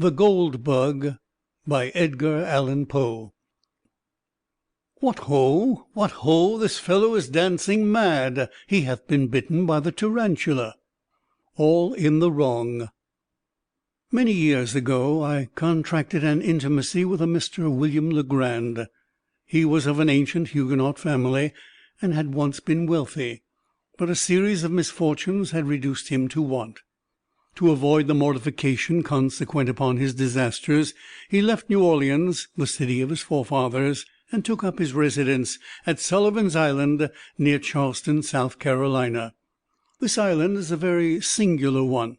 THE GOLD BUG by Edgar Allan Poe. What ho! What ho! This fellow is dancing mad! He hath been bitten by the tarantula. All in the wrong. Many years ago I contracted an intimacy with a Mr. William Legrand. He was of an ancient Huguenot family, and had once been wealthy, but a series of misfortunes had reduced him to want. To avoid the mortification consequent upon his disasters, he left New Orleans, the city of his forefathers, and took up his residence at Sullivan's Island, near Charleston, South Carolina. This island is a very singular one.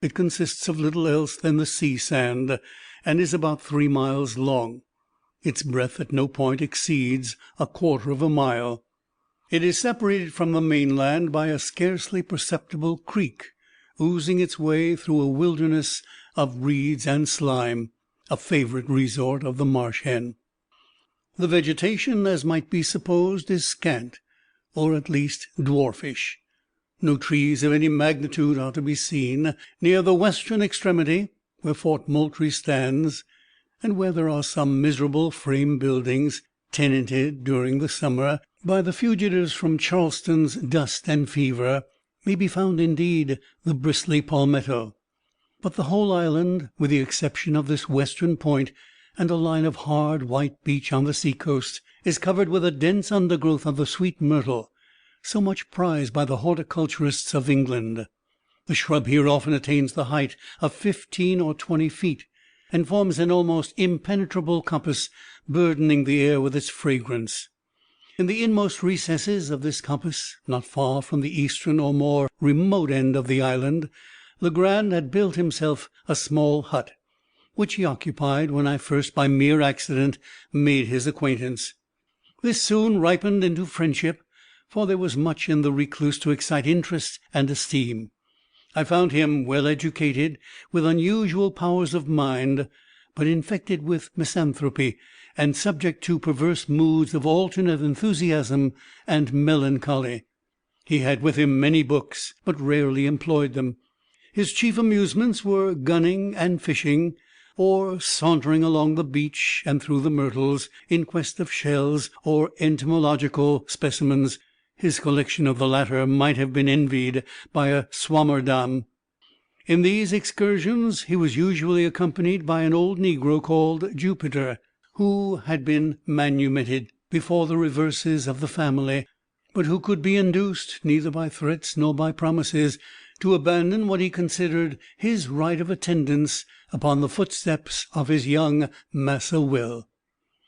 It consists of little else than the sea sand, and is about 3 miles long. Its breadth at no point exceeds 1/4 of a mile. It is separated from the mainland by a scarcely perceptible creek, oozing its way through a wilderness of reeds and slime, a favorite resort of the marsh hen. The vegetation, as might be supposed, is scant, or at least dwarfish. No trees of any magnitude are to be seen near the western extremity, where Fort Moultrie stands, and where there are some miserable frame buildings, tenanted during the summer by the fugitives from Charleston's dust and fever. May be found indeed the bristly palmetto, but the whole island, with the exception of this western point and a line of hard white beach on the seacoast, is covered with a dense undergrowth of the sweet myrtle, so much prized by the horticulturists of England. The shrub here often attains the height of 15 or 20 feet, and forms an almost impenetrable coppice, burdening the air with its fragrance. In the inmost recesses of this coppice, not far from the eastern or more remote end of the island, Legrand had built himself a small hut, which he occupied when I first by mere accident made his acquaintance. This soon ripened into friendship, for there was much in the recluse to excite interest and esteem. I found him well educated, with unusual powers of mind, but infected with misanthropy, and subject to perverse moods of alternate enthusiasm and melancholy. He had with him many books, but rarely employed them. His chief amusements were gunning and fishing, or sauntering along the beach and through the myrtles, in quest of shells or entomological specimens. His collection of the latter might have been envied by a Swammerdam. In these excursions he was usually accompanied by an old negro called Jupiter, who had been manumitted before the reverses of the family, but who could be induced, neither by threats nor by promises, to abandon what he considered his right of attendance upon the footsteps of his young Massa Will.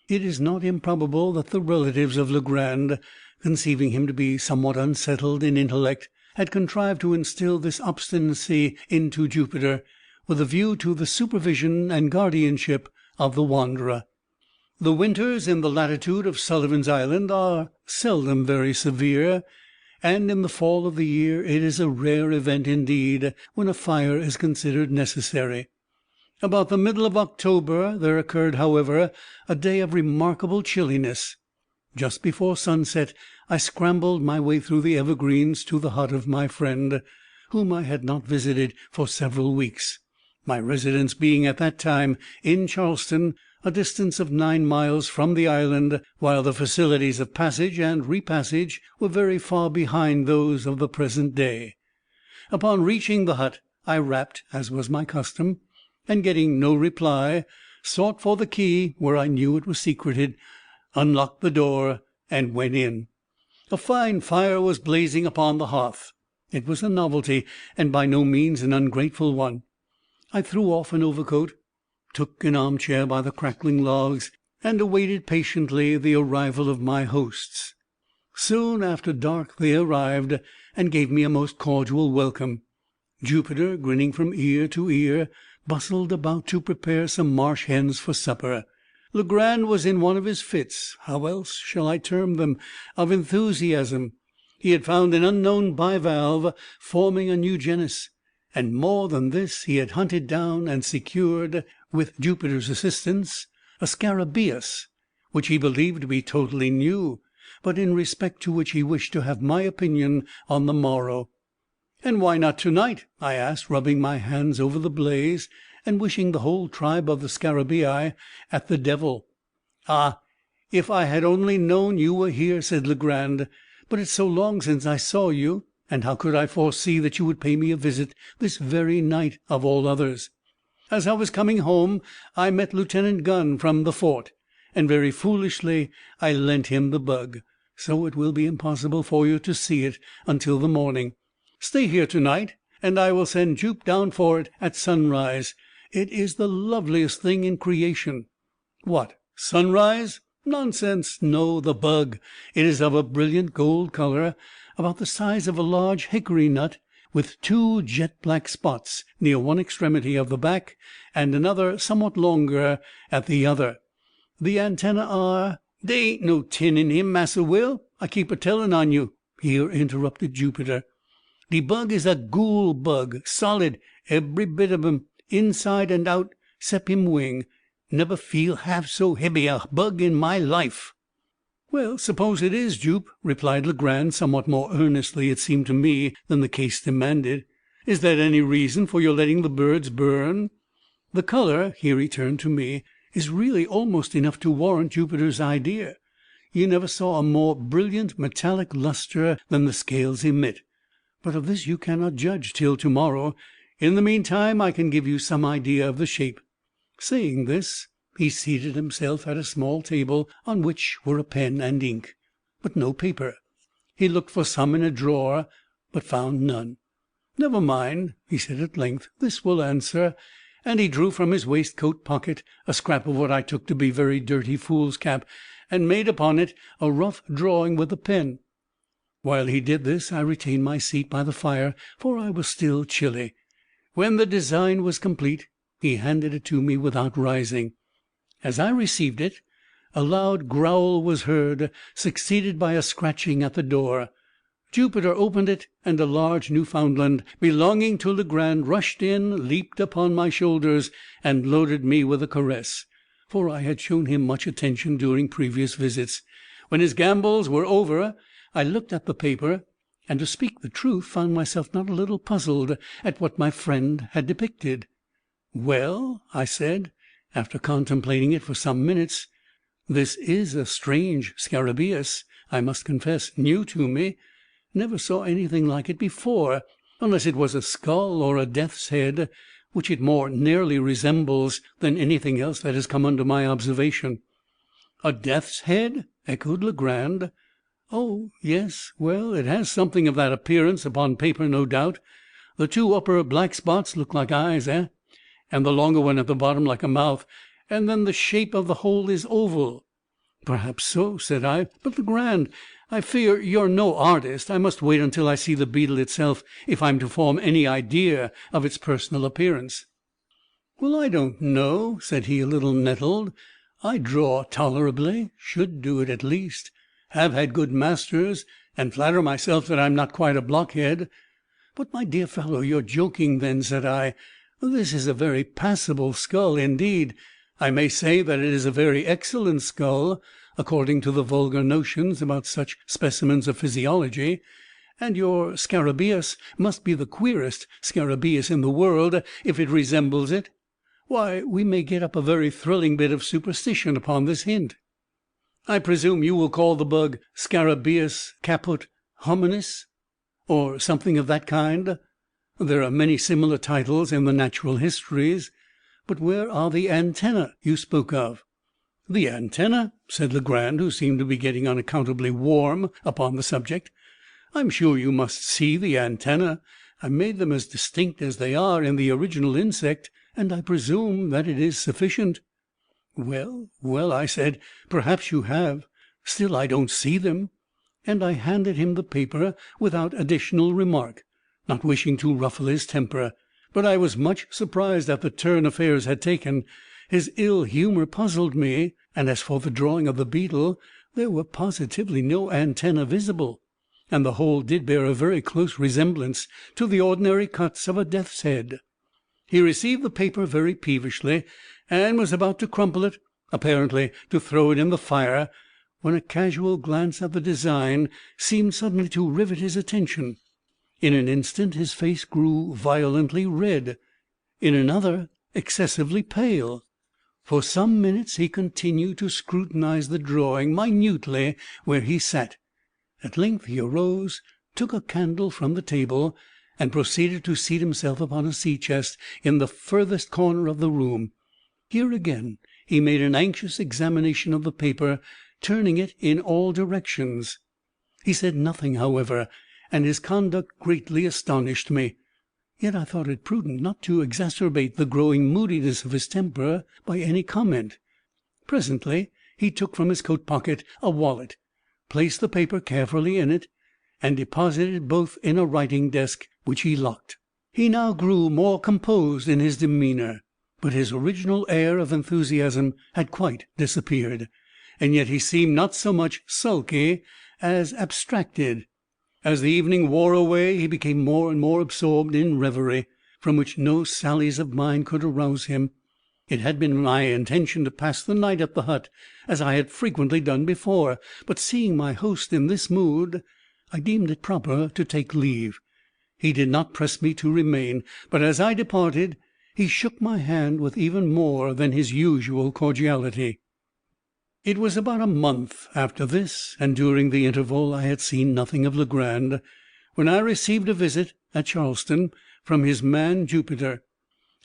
It is not improbable that the relatives of Legrand, conceiving him to be somewhat unsettled in intellect, had contrived to instill this obstinacy into Jupiter, with a view to the supervision and guardianship of the wanderer. The winters in the latitude of Sullivan's Island are seldom very severe, and in the fall of the year it is a rare event indeed when a fire is considered necessary. About the middle of October there occurred, however, a day of remarkable chilliness. Just before sunset I scrambled my way through the evergreens to the hut of my friend, whom I had not visited for several weeks, my residence being at that time in Charleston, a distance of 9 miles from the island, while the facilities of passage and repassage were very far behind those of the present day. Upon reaching the hut I rapped, as was my custom, and getting no reply, sought for the key where I knew it was secreted, unlocked the door, and went in. A fine fire was blazing upon the hearth. It was a novelty, and by no means an ungrateful one. I threw off an overcoat, took an armchair by the crackling logs, and awaited patiently the arrival of my hosts. Soon after dark they arrived, and gave me a most cordial welcome. Jupiter, grinning from ear to ear, bustled about to prepare some marsh hens for supper. Legrand was in one of his fits, how else shall I term them, of enthusiasm. He had found an unknown bivalve forming a new genus, and more than this, he had hunted down and secured, with Jupiter's assistance, a scarabaeus, which he believed to be totally new, but in respect to which he wished to have my opinion on the morrow. "And why not to night?" I asked, rubbing my hands over the blaze, and wishing the whole tribe of the Scarabaei at the devil. "Ah, if I had only known you were here," said Legrand. "But it's so long since I saw you, and how could I foresee that you would pay me a visit this very night of all others? As I was coming home, I met Lieutenant Gunn from the fort, and very foolishly I lent him the bug. So it will be impossible for you to see it until the morning. Stay here to night, and I will send Jup down for it at sunrise. It is the loveliest thing in creation." "What, sunrise? Nonsense! No, the bug. It is of a brilliant gold color, about the size of a large hickory nut, with 2 jet black spots near one extremity of the back, and another somewhat longer at the other. The antennae are—" "Dey ain't no tin in him, Massa Will. I keep a tellin' on you," here interrupted Jupiter. "De bug is a goole bug, solid, ebry bit of him, inside and out, 'cep him wing. Neber feel half so hebby a bug in my life." "Well, suppose it is, Jup," replied Legrand, somewhat more earnestly, it seemed to me, than the case demanded. "Is that any reason for your letting the birds burn? The color," here he turned to me, "is really almost enough to warrant Jupiter's idea. You never saw a more brilliant metallic luster than the scales emit. But of this you cannot judge till to morrow. In the meantime I can give you some idea of the shape." Saying this, he seated himself at a small table, on which were a pen and ink, but no paper. He looked for some in a drawer, but found none. "Never mind," he said at length, "this will answer," and he drew from his waistcoat pocket a scrap of what I took to be very dirty foolscap, and made upon it a rough drawing with the pen. While he did this, I retained my seat by the fire, for I was still chilly. When the design was complete, he handed it to me without rising. As I received it, a loud growl was heard, succeeded by a scratching at the door. Jupiter opened it, and a large Newfoundland belonging to Legrand rushed in, leaped upon my shoulders, and loaded me with a caress, for I had shown him much attention during previous visits. When his gambols were over, I looked at the paper, and, to speak the truth, found myself not a little puzzled at what my friend had depicted. "Well," I said, after contemplating it for some minutes, "this is a strange scarabaeus, I must confess, new to me. Never saw anything like it before, unless it was a skull or a death's head, which it more nearly resembles than anything else that has come under my observation." "A death's head?" echoed Legrand. "Oh, yes. Well, it has something of that appearance upon paper, no doubt. The 2 upper black spots look like eyes, and the longer one at the bottom like a mouth, and then the shape of the whole is oval." "Perhaps so," said I. "But, Legrand, I fear you're no artist. I must wait until I see the beetle itself, if I'm to form any idea of its personal appearance." "Well, I don't know," said he, a little nettled. "I draw tolerably, should do it at least, have had good masters, and flatter myself that I'm not quite a blockhead." "But, my dear fellow, you're joking then," said I. "This is a very passable skull indeed. I may say that it is a very excellent skull, according to the vulgar notions about such specimens of physiology, and your scarabaeus must be the queerest scarabaeus in the world if it resembles it. Why, we may get up a very thrilling bit of superstition upon this hint." "I presume you will call the bug Scarabaeus caput hominis, or something of that kind. There are many similar titles in the natural histories. But where are the antennae you spoke of?" "The antennae?" said Legrand, who seemed to be getting unaccountably warm upon the subject. "I'm sure you must see the antennae. I made them as distinct as they are in the original insect, and I presume that it is sufficient." "Well, well," I said, "perhaps you have. Still I don't see them." And I handed him the paper without additional remark, not wishing to ruffle his temper. But I was much surprised at the turn affairs had taken. His ill humor puzzled me, and as for the drawing of the beetle, there were positively no antennae visible, and the whole did bear a very close resemblance to the ordinary cuts of a death's head. He received the paper very peevishly, and was about to crumple it, apparently to throw it in the fire, when a casual glance at the design seemed suddenly to rivet his attention. In an instant his face grew violently red. In another excessively pale. For some minutes he continued to scrutinize the drawing minutely where he sat. At length he arose, took a candle from the table, and proceeded to seat himself upon a sea chest in the furthest corner of the room. Here again he made an anxious examination of the paper, turning it in all directions. He said nothing, however, and his conduct greatly astonished me. Yet I thought it prudent not to exacerbate the growing moodiness of his temper by any comment. Presently he took from his coat pocket a wallet, placed the paper carefully in it, and deposited it both in a writing desk, which he locked. He now grew more composed in his demeanour, but his original air of enthusiasm had quite disappeared, and yet he seemed not so much sulky as abstracted. As the evening wore away he became more and more absorbed in reverie, from which no sallies of mine could arouse him. It had been my intention to pass the night at the hut, as I had frequently done before, but seeing my host in this mood, I deemed it proper to take leave. He did not press me to remain, but as I departed he shook my hand with even more than his usual cordiality. It was about a month after this, and during the interval I had seen nothing of Legrand, when I received a visit at Charleston from his man Jupiter.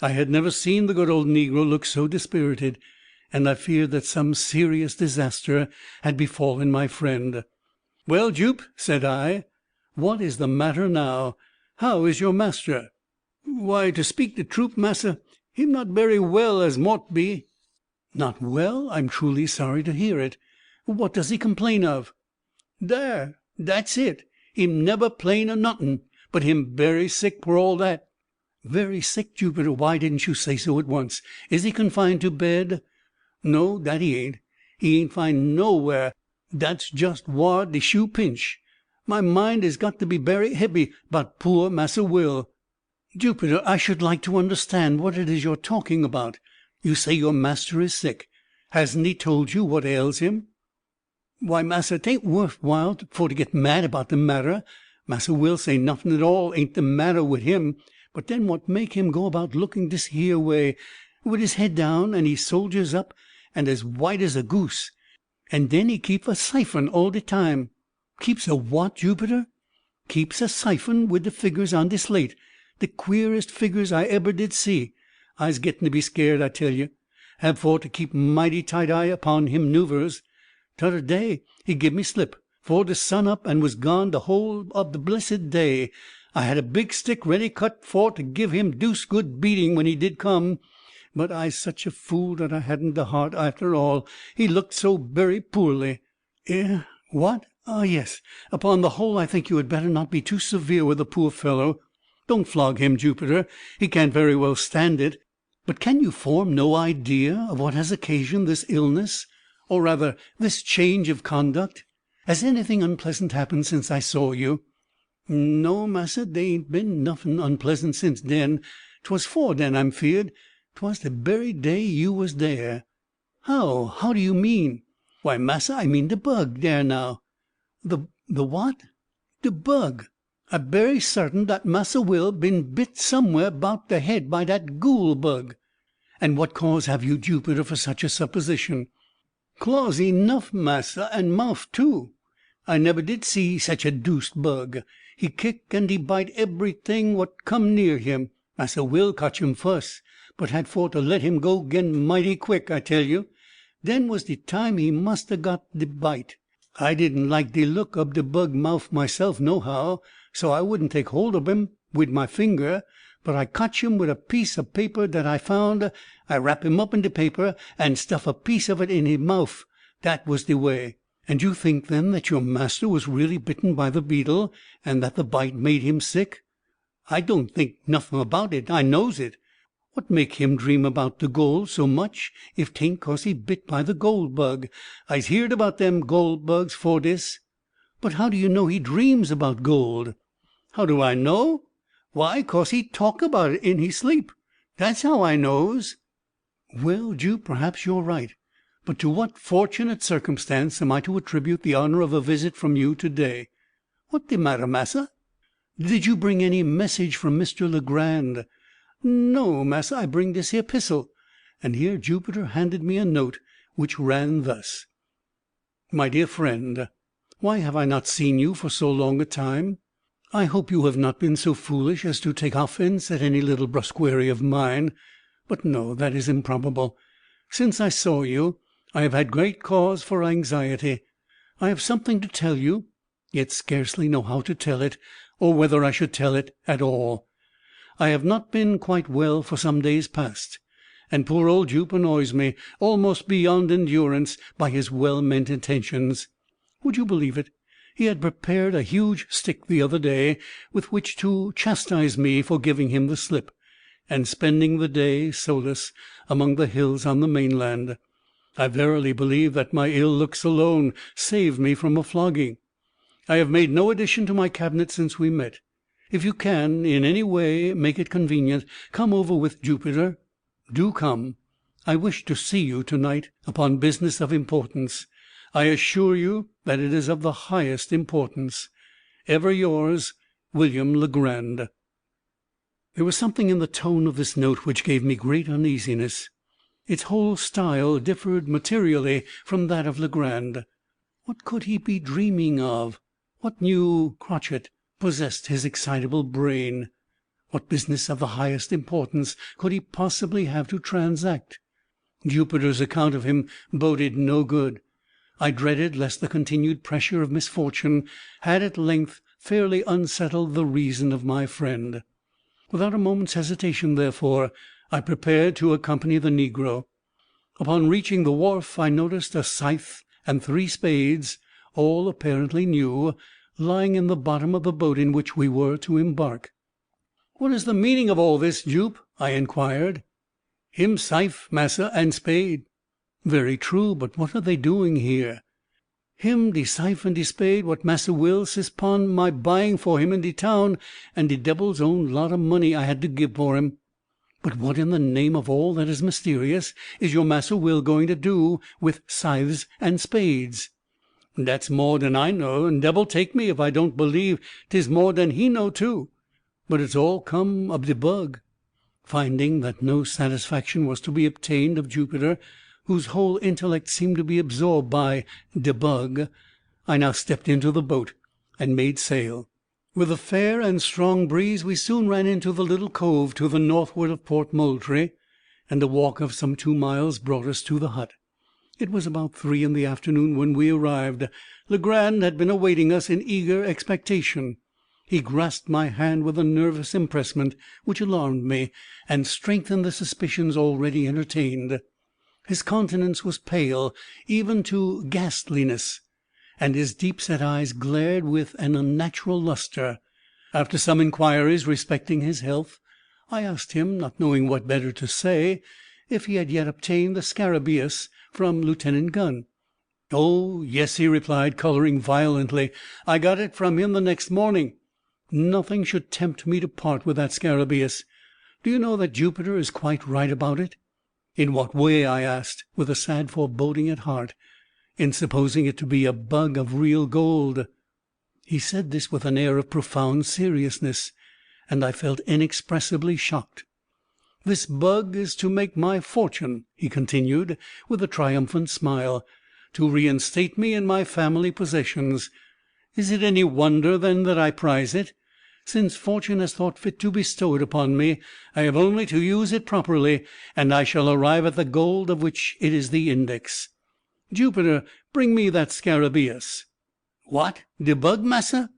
I had never seen the good old negro look so dispirited, and I feared that some serious disaster had befallen my friend. "Well, Jup," said I, "what is the matter now? How is your master?" "Why, to speak the truth, massa, him not berry well as mought be." "Not well? I'm truly sorry to hear it. What does he complain of?" "Dar, dat's it. Him nebber 'plain of notin', but him berry sick for all dat." "Very sick, Jupiter! Why didn't you say so at once? Is he confined to bed?" "No, dat he ain't. He ain't 'fined nowhere. Dat's just whar de shoe pinch. My mind is got to be berry hebby 'bout poor Massa Will." "Jupiter, I should like to understand what it is you're talking about. You say your master is sick. Hasn't he told you what ails him?" "Why, massa, 'tain't worf while for to get mad about de matter. Massa Will say nothing at all ain't de matter wid him, but den what make him go about looking dis here way, wid his head down, and he soldiers up, and as white as a goose, and den he keep a siphon all de time." "Keeps a what, Jupiter?" "Keeps a siphon wid de figures on de slate, de queerest figures I eber did see. I's getting to be scared, I tell you. Have for to keep mighty tight eye upon him 'noovers. T'other day he give me slip 'fore de sun up, and was gone de whole ob de blessed day. I had a big stick ready cut for to give him deuced good beating when he did come, but I's such a fool that I hadn't de heart after all. He looked so berry poorly." What? Ah, yes. Upon the whole, I think you had better not be too severe with the poor fellow. Don't flog him, Jupiter. He can't very well stand it. But can you form no idea of what has occasioned this illness, or rather this change of conduct? Has anything unpleasant happened since I saw you?" "No, massa, dey ain't been nuffin unpleasant since den. 'Twas 'fore den, I'm feared. 'Twas de berry day you was dare." How do you mean?" "Why, massa, I mean de bug dare now." The what?" "De bug. I berry sartin dat Massa Will been bit somewhere 'bout de head by dat goole bug." "And what cause have you, Jupiter, for such a supposition?" "Claws enough, massa, and mouf too. I neber did see sech a deuced bug. He kick and he bite eberyting what come near him. Massa Will cotch him fuss, but had for to let him go 'gin mighty quick, I tell you. Den was de time he must a got de bite. I didn't like de look ob de bug mouf myself nohow, so I wouldn't take hold ob him wid my finger, but I cotch him wid a piece of paper dat I found. I wrap him up in de paper and stuff a piece of it in he mouf. Dat was de way." "And you think, then, that your master was really bitten by the beetle, and that the bite made him sick?" "I don't think nuffin about it. I knows it. What make him dream about de gold so much, if 'tain't 'cause he bit by the gold bug? I's heerd about dem gold bugs 'fore dis." "But how do you know he dreams about gold?" "How do I know? Why, 'cause he talk about it in he sleep. Dat's how I knows." "Well, Jup, perhaps you're right. But to what fortunate circumstance am I to attribute the honor of a visit from you to day?" "What de matter, massa?" "Did you bring any message from Mr. Legrand?" "No, massa, I bring dis here pissel." And here Jupiter handed me a note which ran thus: "My dear friend, why have I not seen you for so long a time? I hope you have not been so foolish as to take offense at any little brusquerie of mine. But no, that is improbable. Since I saw you, I have had great cause for anxiety. I have something to tell you, yet scarcely know how to tell it, or whether I should tell it at all. I have not been quite well for some days past, and poor old Jupe annoys me almost beyond endurance by his well-meant intentions. Would you believe it? He had prepared a huge stick the other day, with which to chastise me for giving him the slip, and spending the day, solus, among the hills on the mainland. I verily believe that my ill looks alone saved me from a flogging. I have made no addition to my cabinet since we met. If you can, in any way, make it convenient, come over with Jupiter. Do come. I wish to see you to-night, upon business of importance. I assure you that it is of the highest importance. Ever yours, William Legrand. There was something in the tone of this note which gave me great uneasiness. Its whole style differed materially from that of Legrand. What could he be dreaming of? What new crotchet possessed his excitable brain? What business of the highest importance could he possibly have to transact? Jupiter's account of him boded no good. I dreaded lest the continued pressure of misfortune had at length fairly unsettled the reason of my friend. Without a moment's hesitation, therefore, I prepared to accompany the negro. Upon reaching the wharf, I noticed a scythe and 3 spades, all apparently new, lying in the bottom of the boat in which we were to embark. "What is the meaning of all this, Jupe?" I inquired. "Him scythe, massa, and spade." "Very true, but what are they doing here?" "Him de scythe and de spade what Massa Will sis pon my buying for him in de town, and de debil's own lot of money I had to give for him." "But what in the name of all that is mysterious is your Massa Will going to do with scythes and spades?" "Dat's more dan I know, and debbil take me if I don't believe 'tis more dan he know too. But it's all come ob de bug." Finding that no satisfaction was to be obtained of Jupiter, whose whole intellect seemed to be absorbed by "de bug," I now stepped into the boat and made sail. With a fair and strong breeze we soon ran into the little cove to the northward of Port Moultrie, and a walk of some 2 miles brought us to the hut. It was about 3 in the afternoon when we arrived. Legrand had been awaiting us in eager expectation. He grasped my hand with a nervous empressement which alarmed me and strengthened the suspicions already entertained. His countenance was pale even to ghastliness, and his deep-set eyes glared with an unnatural lustre. After some inquiries respecting his health, I asked him, not knowing what better to say, if he had yet obtained the scarabaeus from Lieutenant Gunn. "Oh, yes," he replied, coloring violently. "I got it from him the next morning. Nothing should tempt me to part with that scarabaeus. Do you know that Jupiter is quite right about it?" "In what way?" I asked, with a sad foreboding at heart. "In supposing it to be a bug of real gold." He said this with an air of profound seriousness, and I felt inexpressibly shocked. "This bug is to make my fortune," he continued, with a triumphant smile, "to reinstate me in my family possessions. Is it any wonder, then, that I prize it? Since fortune has thought fit to bestow it upon me, I have only to use it properly, and I shall arrive at the gold of which it is the index. Jupiter, bring me that scarabaeus." "What, de bug, massa?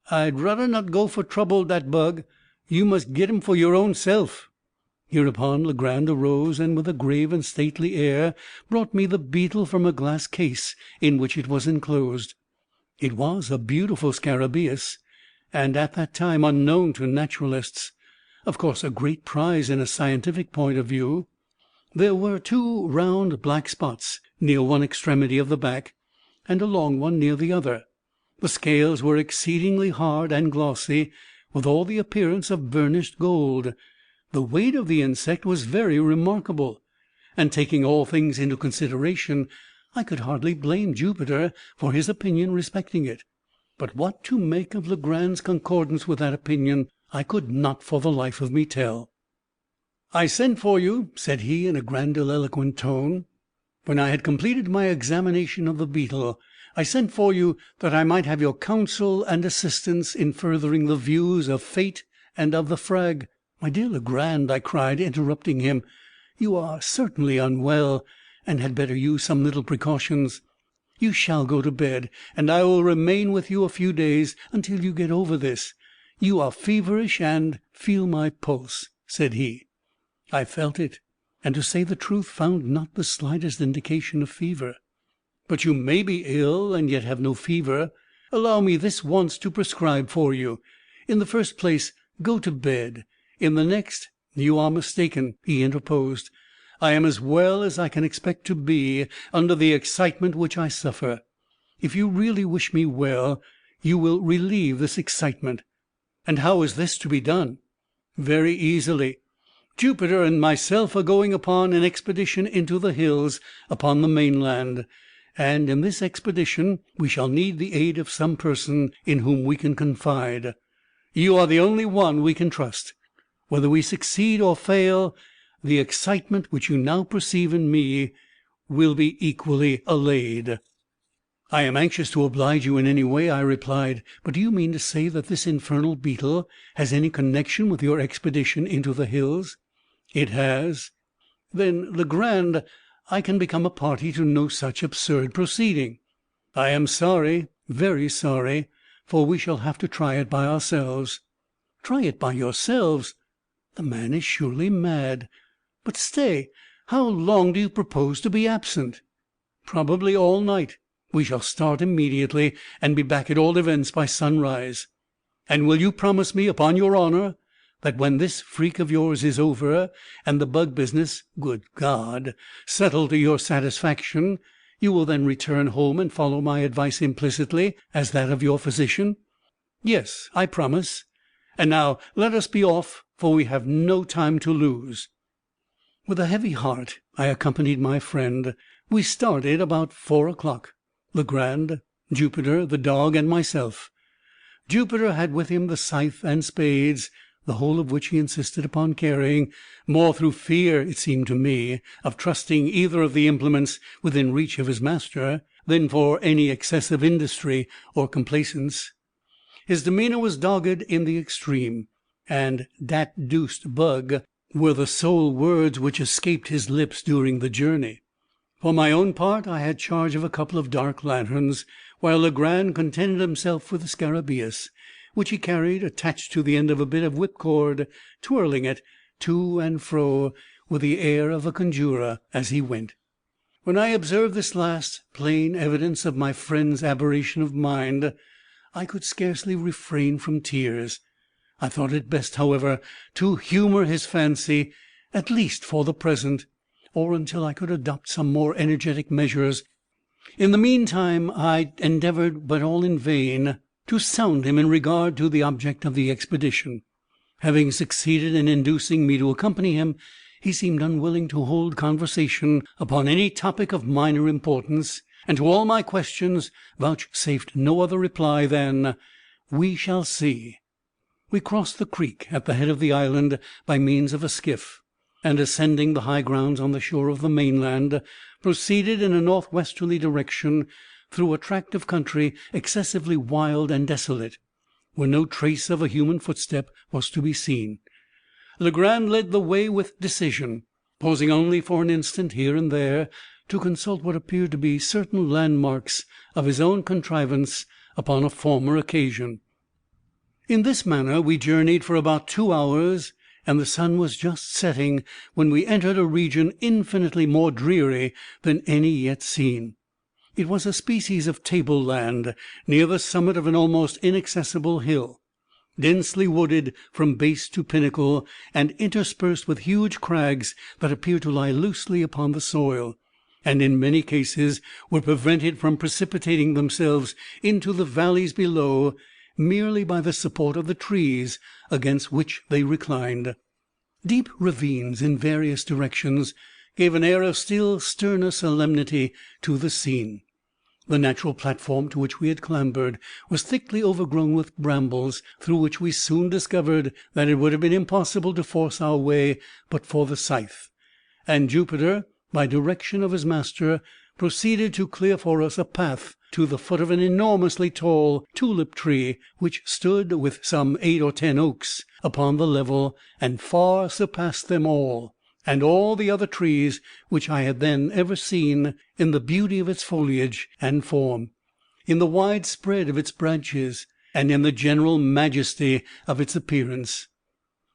I'd rudder not go for trouble dat bug. You must get him for your own self." Hereupon Legrand arose, and with a grave and stately air brought me the beetle from a glass case in which it was enclosed. It was a beautiful scarabaeus, and at that time unknown to naturalists. Of course a great prize in a scientific point of view. There were 2 round black spots near one extremity of the back, and a long one near the other. The scales were exceedingly hard and glossy, with all the appearance of burnished gold. The weight of the insect was very remarkable, and taking all things into consideration, I could hardly blame Jupiter for his opinion respecting it. But what to make of Legrand's concordance with that opinion I could not for the life of me tell. "I sent for you," said he in a grandiloquent tone, when I had completed my examination of the beetle. "I sent for you that I might have your counsel and assistance in furthering the views of fate and of the frag—" "My dear Legrand," I cried, interrupting him, "you are certainly unwell, and had better use some little precautions. You shall go to bed, and I will remain with you a few days, until you get over this. You are feverish, and—" "Feel my pulse," said he. I felt it, and, to say the truth, found not the slightest indication of fever. "But you may be ill and yet have no fever. Allow me this once to prescribe for you. In the first place, go to bed. In the next—" "You are mistaken," he interposed. "I am as well as I can expect to be under the excitement which I suffer. If you really wish me well, you will relieve this excitement." "And how is this to be done?" "Very easily. Jupiter and myself are going upon an expedition into the hills upon the mainland, and in this expedition we shall need the aid of some person in whom we can confide. You are the only one we can trust. Whether we succeed or fail, the excitement which you now perceive in me will be equally allayed." "I am anxious to oblige you in any way," I replied. "But do you mean to say that this infernal beetle has any connection with your expedition into the hills?" "It has." "Then, Legrand, I can become a party to no such absurd proceeding." "I am sorry, very sorry, for we shall have to try it by ourselves." "Try it by yourselves! The man is surely mad. But stay, how long do you propose to be absent?" "Probably all night. We shall start immediately, and be back at all events by sunrise." "And will you promise me, upon your honour, that when this freak of yours is over, and the bug business, good God, settled to your satisfaction, you will then return home and follow my advice implicitly, as that of your physician?" "Yes, I promise. And now let us be off, for we have no time to lose." With a heavy heart I accompanied my friend. We started about 4 o'clock, Legrand, Jupiter, the dog, and myself. Jupiter had with him the scythe and spades, the whole of which he insisted upon carrying, more through fear, it seemed to me, of trusting either of the implements within reach of his master, than for any excessive industry or complaisance. His demeanour was dogged in the extreme, and "dat deuced bug" were the sole words which escaped his lips during the journey. For my own part, I had charge of a couple of dark lanterns, while Legrand contented himself with the scarabaeus, which he carried attached to the end of a bit of whipcord, twirling it to and fro with the air of a conjurer as he went. When I observed this last plain evidence of my friend's aberration of mind, I could scarcely refrain from tears. I thought it best, however, to humour his fancy, at least for the present, or until I could adopt some more energetic measures. In the meantime I endeavoured, but all in vain, to sound him in regard to the object of the expedition. Having succeeded in inducing me to accompany him, he seemed unwilling to hold conversation upon any topic of minor importance, and to all my questions vouchsafed no other reply than "We shall see." We crossed the creek at the head of the island by means of a skiff, and ascending the high grounds on the shore of the mainland, proceeded in a northwesterly direction through a tract of country excessively wild and desolate, where no trace of a human footstep was to be seen. Legrand led the way with decision, pausing only for an instant here and there to consult what appeared to be certain landmarks of his own contrivance upon a former occasion. In this manner we journeyed for about 2 hours, and the sun was just setting when we entered a region infinitely more dreary than any yet seen. It was a species of table land, near the summit of an almost inaccessible hill, densely wooded from base to pinnacle, and interspersed with huge crags that appeared to lie loosely upon the soil, and in many cases were prevented from precipitating themselves into the valleys below merely by the support of the trees against which they reclined. Deep ravines in various directions gave an air of still sterner solemnity to the scene. The natural platform to which we had clambered was thickly overgrown with brambles, through which we soon discovered that it would have been impossible to force our way but for the scythe, and Jupiter, by direction of his master, proceeded to clear for us a path to the foot of an enormously tall tulip tree, which stood, with some 8 or 10 oaks, upon the level, and far surpassed them all, and all the other trees which I had then ever seen, in the beauty of its foliage and form, in the wide spread of its branches, and in the general majesty of its appearance.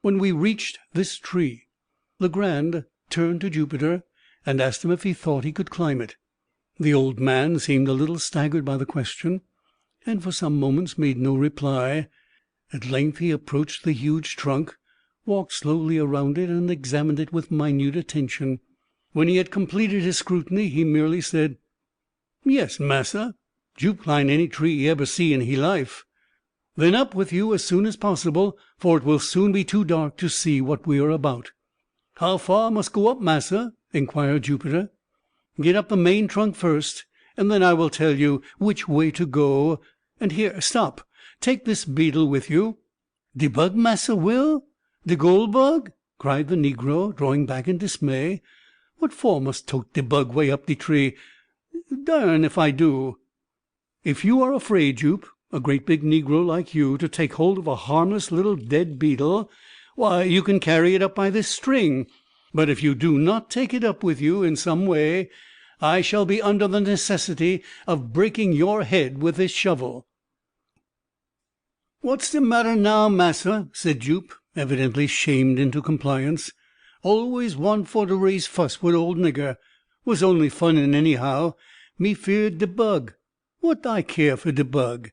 When we reached this tree, Legrand turned to Jupiter and asked him if he thought he could climb it. The old man seemed a little staggered by the question, and for some moments made no reply. At length he approached the huge trunk, walked slowly around it, and examined it with minute attention. When he had completed his scrutiny, he merely said, "Yes, massa, Jupe climb any tree he ever see in he life." "Then up with you as soon as possible, for it will soon be too dark to see what we are about." "How far must go up, massa?" inquired Jupiter. "Get up the main trunk first, and then I will tell you which way to go. And here, stop, take this beetle with you." "De bug, Massa Will? De gold bug?" cried the negro, drawing back in dismay. "What for must tote de bug way up de tree? Darn if I do." "If you are afraid, Jupe, a great big negro like you, to take hold of a harmless little dead beetle, why, you can carry it up by this string. But if you do not take it up with you in some way, I shall be under the necessity of breaking your head with this shovel." "What's de matter now, massa?" said Jupe, evidently shamed into compliance. "Always want for to raise fuss with old nigger. Was only funnin' anyhow. Me feared de bug. What I care for de bug?"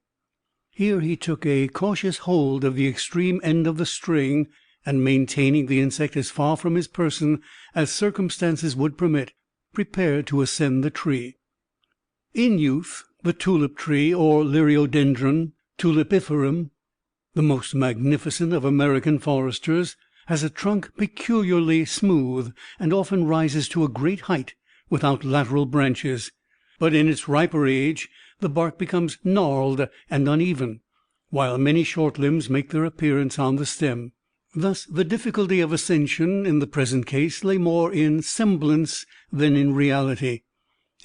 Here he took a cautious hold of the extreme end of the string, and maintaining the insect as far from his person as circumstances would permit, prepared to ascend the tree. In youth, the tulip tree, or Liriodendron tulipiferum, the most magnificent of American foresters, has a trunk peculiarly smooth, and often rises to a great height without lateral branches. But in its riper age the bark becomes gnarled and uneven, while many short limbs make their appearance on the stem. Thus the difficulty of ascension in the present case lay more in semblance than in reality.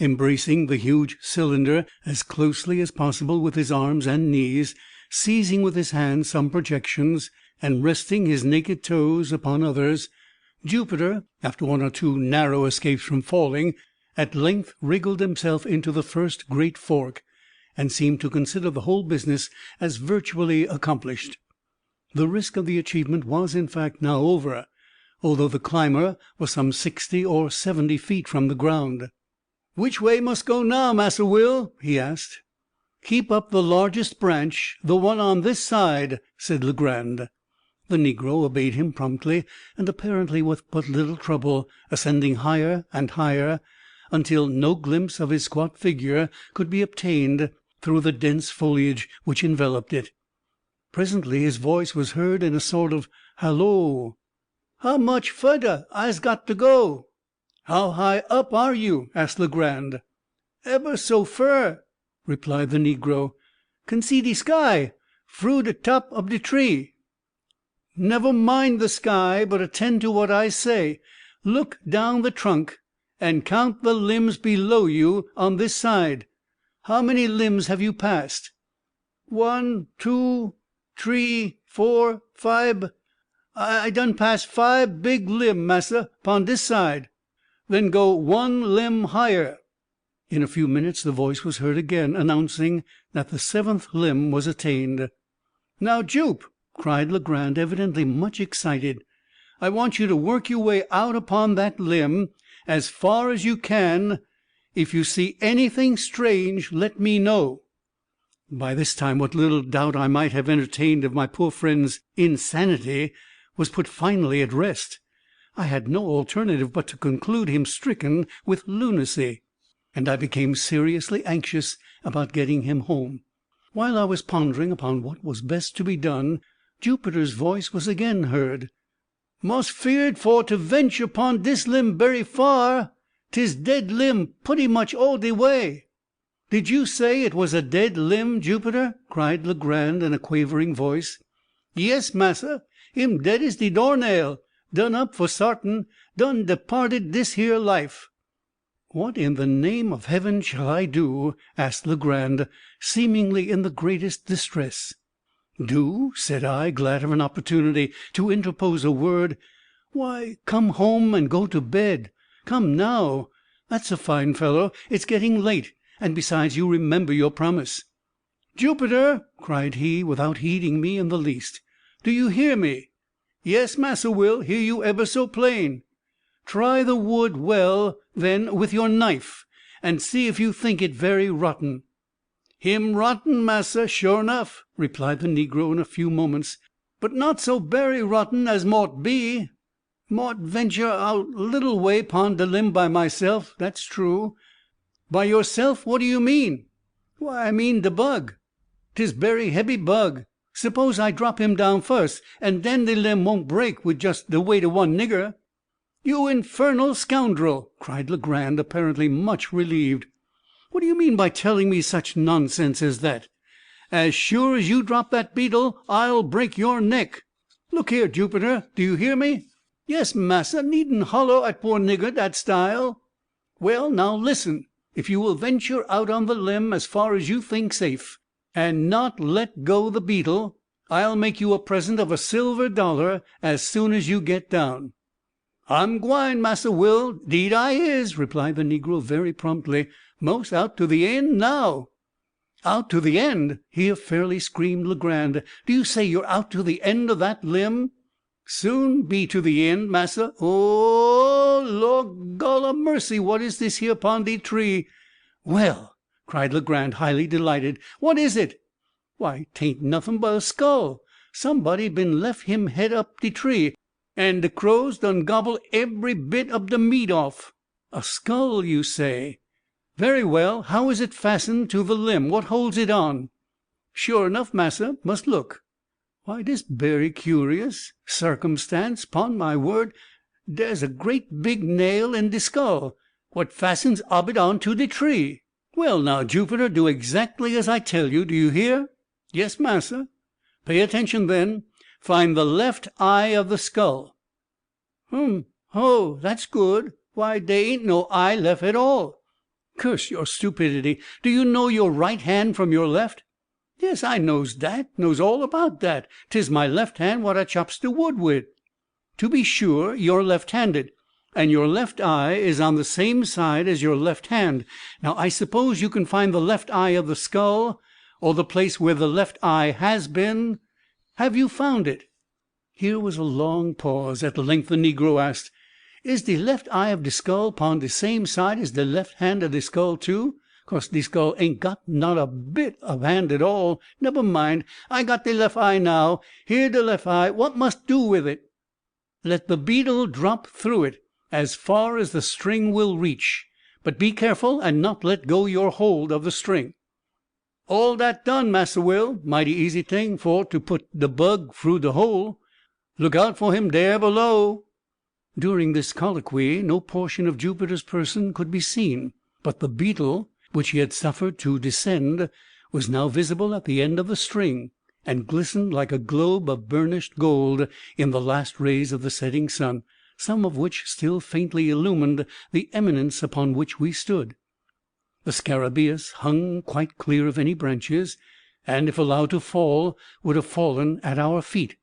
Embracing the huge cylinder as closely as possible with his arms and knees, seizing with his hands some projections, and resting his naked toes upon others, Jupiter, after 1 or 2 narrow escapes from falling, at length wriggled himself into the first great fork, and seemed to consider the whole business as virtually accomplished. The risk of the achievement was, in fact, now over, although the climber was some 60 or 70 feet from the ground. "Which way must go now, Massa Will?" he asked. "Keep up the largest branch, the one on this side," said Legrand. The negro obeyed him promptly, and apparently with but little trouble, ascending higher and higher, until no glimpse of his squat figure could be obtained through the dense foliage which enveloped it. Presently his voice was heard in a sort of halloo. "How much furder I's got to go?" "How high up are you?" asked Legrand. "Eber so fur," replied the negro. "Can see de sky fru de top ob de tree." "Never mind the sky, but attend to what I say. Look down the trunk, and count the limbs below you on this side. How many limbs have you passed?" "1, 2, 3, 4, 5. I done pass 5 big limb, massa, pon dis side." "Then go 1 limb higher." In a few minutes the voice was heard again, announcing that the 7th limb was attained. "Now, Jupe," cried Legrand, evidently much excited, "I want you to work your way out upon that limb as far as you can. If you see anything strange, let me know." By this time what little doubt I might have entertained of my poor friend's insanity was put finally at rest. I had no alternative but to conclude him stricken with lunacy, and I became seriously anxious about getting him home. While I was pondering upon what was best to be done, Jupiter's voice was again heard. "Mos' feared for to venture pon dis limb berry far. 'Tis dead limb putty much all de way." "Did you say it was a dead limb, Jupiter?" cried Legrand in a quavering voice. "Yes, massa, him dead as de doornail, done up for sartin, done departed dis here life." "What in the name of heaven shall I do?" asked Legrand, seemingly in the greatest distress. "Do?" said I, glad of an opportunity to interpose a word. "Why, come home and go to bed. Come now, that's a fine fellow. It's getting late, and besides, you remember your promise." "Jupiter," cried he, without heeding me in the least, "do you hear me?" "Yes, Massa Will, hear you eber so plain." "Try the wood well, then, with your knife, and see if you think it very rotten." "Him rotten, massa, sure nuff," replied the negro in a few moments, "but not so berry rotten as mought be. Mought venture out little way pon de limb by myself, that's true." "By yourself? What do you mean?" "Why, I mean de bug. 'Tis berry hebby bug. Suppose I drop him down fust, and den de limb won't break wid just de weight of one nigger." "You infernal scoundrel!" cried Legrand, apparently much relieved. "What do you mean by telling me such nonsense as that?" "As sure as you drop that beetle, I'll break your neck. Look here, Jupiter, do you hear me?" "Yes, massa, needn't hollo at poor nigger dat style." "Well, now listen. If you will venture out on the limb as far as you think safe, and not let go the beetle, I'll make you a present of $1 as soon as you get down." "I'm gwine, Massa Will, 'deed I is," replied the negro very promptly. "Mos out to the end now." "Out to the end!" here fairly screamed Legrand. "Do you say you're out to the end of that limb?" "Soon be to the end, massa. Oh, Lor gol a mercy, what is this here pon de tree?" "Well!" cried Legrand, highly delighted, "what is it?" "Why, 'tain't nothing but a skull. Somebody bin lef him head up de tree, and de crows done gobble ebery bit ob de meat off." "A skull, you say? Very well. How is it fastened to the limb? What holds it on?" "Sure enough, massa. Mus look." "Why, dis berry curious sarcumstance. 'Pon my word, dere's a great big nail in de skull, what fastens ob it on to de tree." "Well, now, Jupiter, do exactly as I tell you. Do you hear?" "Yes, massa." "Pay attention, then. Find the left eye of the skull." "Ho, that's good. Why, dey ain't no eye lef at all." "Curse your stupidity! Do you know your right hand from your left?" "Yes, I knows dat, knows all about dat. 'Tis my left hand what I chops de wood wid." "To be sure, you're left-handed, and your left eye is on the same side as your left hand. Now, I suppose you can find the left eye of the skull, or the place where the left eye has been. Have you found it?" Here was a long pause. At length the negro asked, "Is de left eye of de skull pon de same side as de left hand of de skull too? Cause de skull ain't got not a bit of hand at all. Nebber mind, I got de left eye now. Here de left eye. What must do with it?" "Let the beetle drop through it as far as the string will reach, but be careful and not let go your hold of the string." "All dat done, Massa Will. Mighty easy ting for to put de bug fru de hole. Look out for him dare below." During this colloquy no portion of Jupiter's person could be seen, but the beetle, which he had suffered to descend, was now visible at the end of the string, and glistened like a globe of burnished gold in the last rays of the setting sun, some of which still faintly illumined the eminence upon which we stood. The scarabaeus hung quite clear of any branches, and, if allowed to fall, would have fallen at our feet.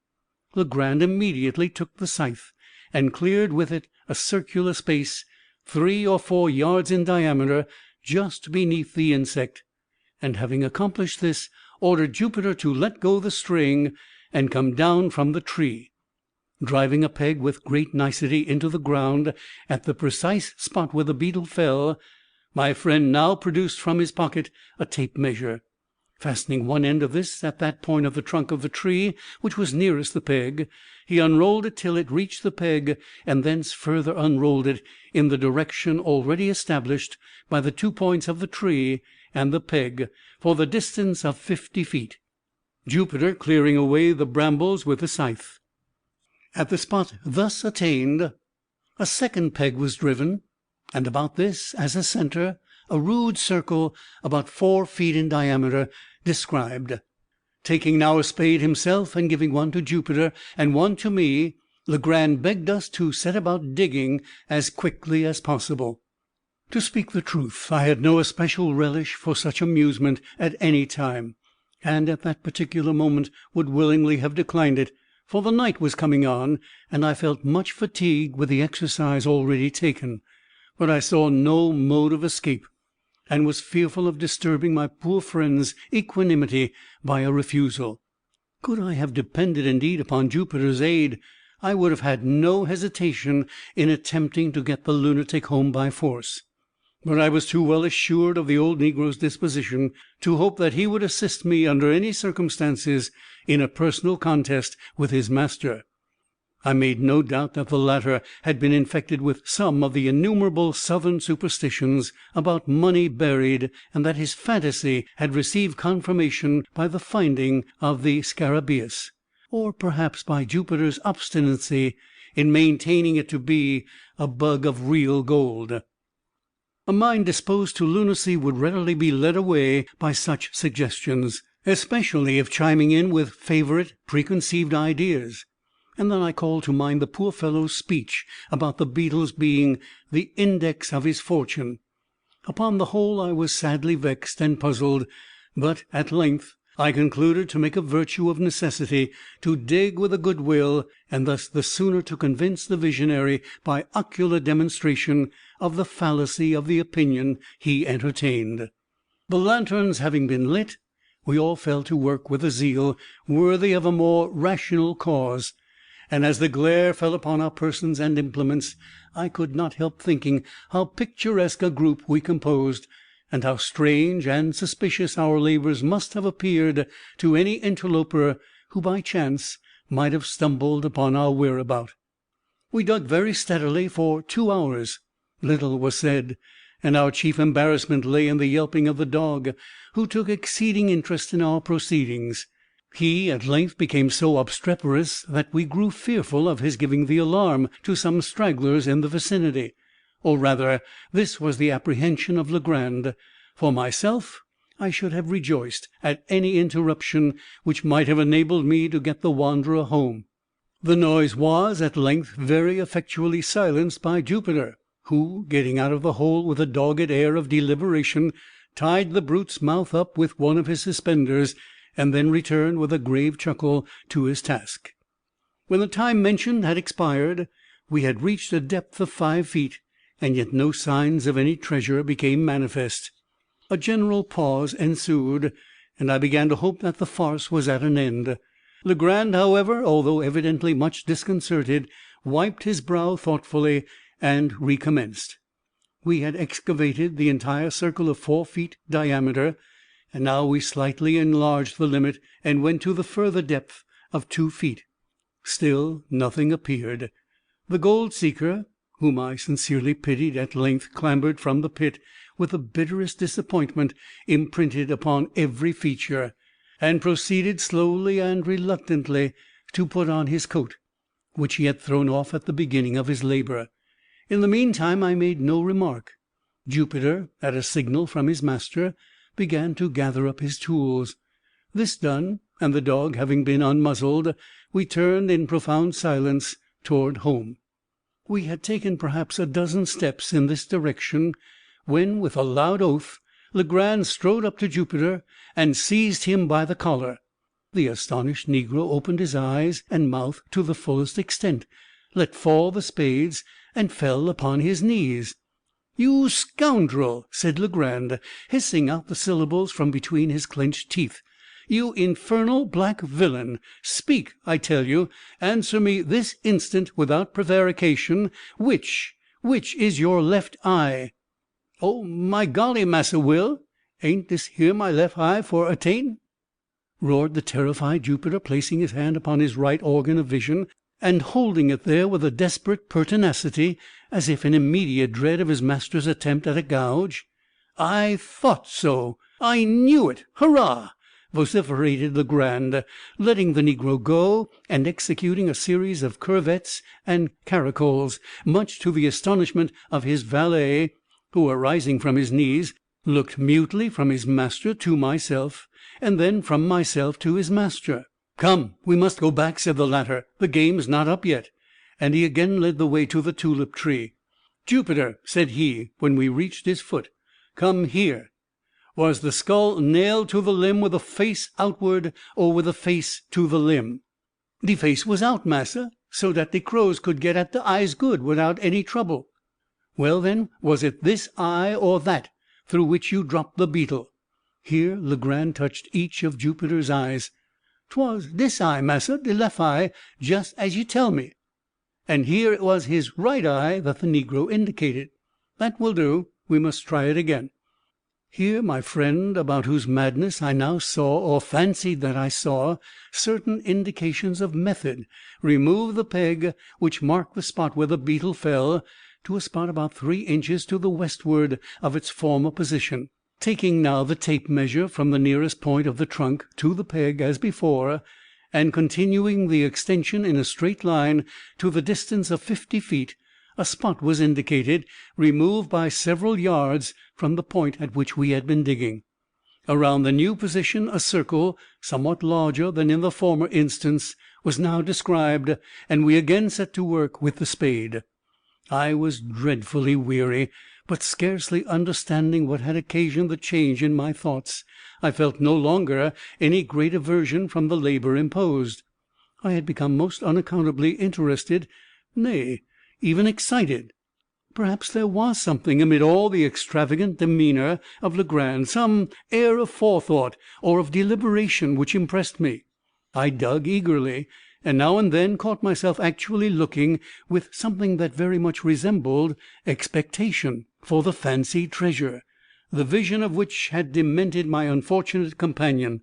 Legrand immediately took the scythe, and cleared with it a circular space 3 or 4 yards in diameter, just beneath the insect, and having accomplished this, ordered Jupiter to let go the string and come down from the tree. Driving a peg with great nicety into the ground at the precise spot where the beetle fell, my friend now produced from his pocket a tape measure. Fastening one end of this at that point of the trunk of the tree which was nearest the peg, he unrolled it till it reached the peg, and thence further unrolled it in the direction already established by the 2 points of the tree and the peg, for the distance of 50 feet, Jupiter clearing away the brambles with the scythe. At the spot thus attained, a second peg was driven, and about this, as a center, a rude circle about 4 feet in diameter described. Taking now a spade himself, and giving one to Jupiter and one to me, Legrand begged us to set about digging as quickly as possible. To speak the truth, I had no especial relish for such amusement at any time, and at that particular moment would willingly have declined it, for the night was coming on, and I felt much fatigued with the exercise already taken. But I saw no mode of escape, and was fearful of disturbing my poor friend's equanimity by a refusal. Could I have depended indeed upon Jupiter's aid, I would have had no hesitation in attempting to get the lunatic home by force. But I was too well assured of the old negro's disposition to hope that he would assist me under any circumstances in a personal contest with his master. I made no doubt that the latter had been infected with some of the innumerable Southern superstitions about money buried, and that his fantasy had received confirmation by the finding of the scarabaeus, or perhaps by Jupiter's obstinacy in maintaining it to be a bug of real gold. A mind disposed to lunacy would readily be led away by such suggestions, especially if chiming in with favourite preconceived ideas. And then I called to mind the poor fellow's speech about the beetle's being the index of his fortune. Upon the whole, I was sadly vexed and puzzled, but at length I concluded to make a virtue of necessity, to dig with a good will, and thus the sooner to convince the visionary by ocular demonstration of the fallacy of the opinion he entertained. The lanterns having been lit, we all fell to work with a zeal worthy of a more rational cause, and as the glare fell upon our persons and implements, I could not help thinking how picturesque a group we composed, and how strange and suspicious our labours must have appeared to any interloper who by chance might have stumbled upon our whereabout. We dug very steadily for 2 hours. Little was said, and our chief embarrassment lay in the yelping of the dog, who took exceeding interest in our proceedings. He at length became so obstreperous that we grew fearful of his giving the alarm to some stragglers in the vicinity, or rather this was the apprehension of Legrand. For myself, I should have rejoiced at any interruption which might have enabled me to get the wanderer home. The noise was at length very effectually silenced by Jupiter, who, getting out of the hole with a dogged air of deliberation, tied the brute's mouth up with one of his suspenders, and then returned with a grave chuckle to his task. When the time mentioned had expired, we had reached a depth of 5 feet, and yet no signs of any treasure became manifest. A general pause ensued, and I began to hope that the farce was at an end. Legrand, however, although evidently much disconcerted, wiped his brow thoughtfully, and recommenced. We had excavated the entire circle of 4 feet diameter, and now we slightly enlarged the limit, and went to the further depth of 2 feet. Still nothing appeared. The gold seeker, whom I sincerely pitied, at length clambered from the pit, with the bitterest disappointment imprinted upon every feature, and proceeded slowly and reluctantly to put on his coat, which he had thrown off at the beginning of his labour. In the meantime I made no remark. Jupiter, at a signal from his master, began to gather up his tools. This done, and the dog having been unmuzzled, we turned in profound silence toward home. We had taken perhaps a dozen steps in this direction, when, with a loud oath, Legrand strode up to Jupiter and seized him by the collar. The astonished negro opened his eyes and mouth to the fullest extent, let fall the spades, and fell upon his knees. "You scoundrel!" said Legrand, hissing out the syllables from between his clenched teeth. "You infernal black villain! Speak, I tell you! Answer me this instant, without prevarication. Which is your left eye?" "Oh, my golly, Massa Will! Ain't dis here my lef eye for a taint?" roared the terrified Jupiter, placing his hand upon his right organ of vision, and holding it there with a desperate pertinacity, as if in immediate dread of his master's attempt at a gouge. "I thought so! I knew it! Hurrah!" vociferated Legrand, letting the negro go, and executing a series of curvets and caracoles, much to the astonishment of his valet, who, arising from his knees, looked mutely from his master to myself, and then from myself to his master. "Come, we must go back," said the latter. "The game's not up yet." And he again led the way to the tulip tree. "Jupiter," said he, when we reached its foot, "come here. Was the skull nailed to the limb with the face outward, or with the face to the limb?" "De face was out, massa, so dat de crows could get at de eyes good, without any trouble." "Well, then, was it this eye or that through which you dropped the beetle?" Here Legrand touched each of Jupiter's eyes. "'Twas dis eye, massa, de lef eye, just as you tell me." And here it was his right eye that the negro indicated. "That will do. We must try it again." Here my friend, about whose madness I now saw, or fancied that I saw, certain indications of method, removed the peg which marked the spot where the beetle fell, to a spot about 3 inches to the westward of its former position. Taking now the tape measure from the nearest point of the trunk to the peg as before, and continuing the extension in a straight line to the distance of 50 feet, a spot was indicated, removed by several yards from the point at which we had been digging. Around the new position a circle, somewhat larger than in the former instance, was now described, and we again set to work with the spade. I was dreadfully weary, but scarcely understanding what had occasioned the change in my thoughts, I felt no longer any great aversion from the labor imposed. I had become most unaccountably interested, nay, even excited. Perhaps there was something amid all the extravagant demeanor of Legrand, some air of forethought or of deliberation, which impressed me. I dug eagerly, and now and then caught myself actually looking with something that very much resembled expectation for the fancied treasure, the vision of which had demented my unfortunate companion.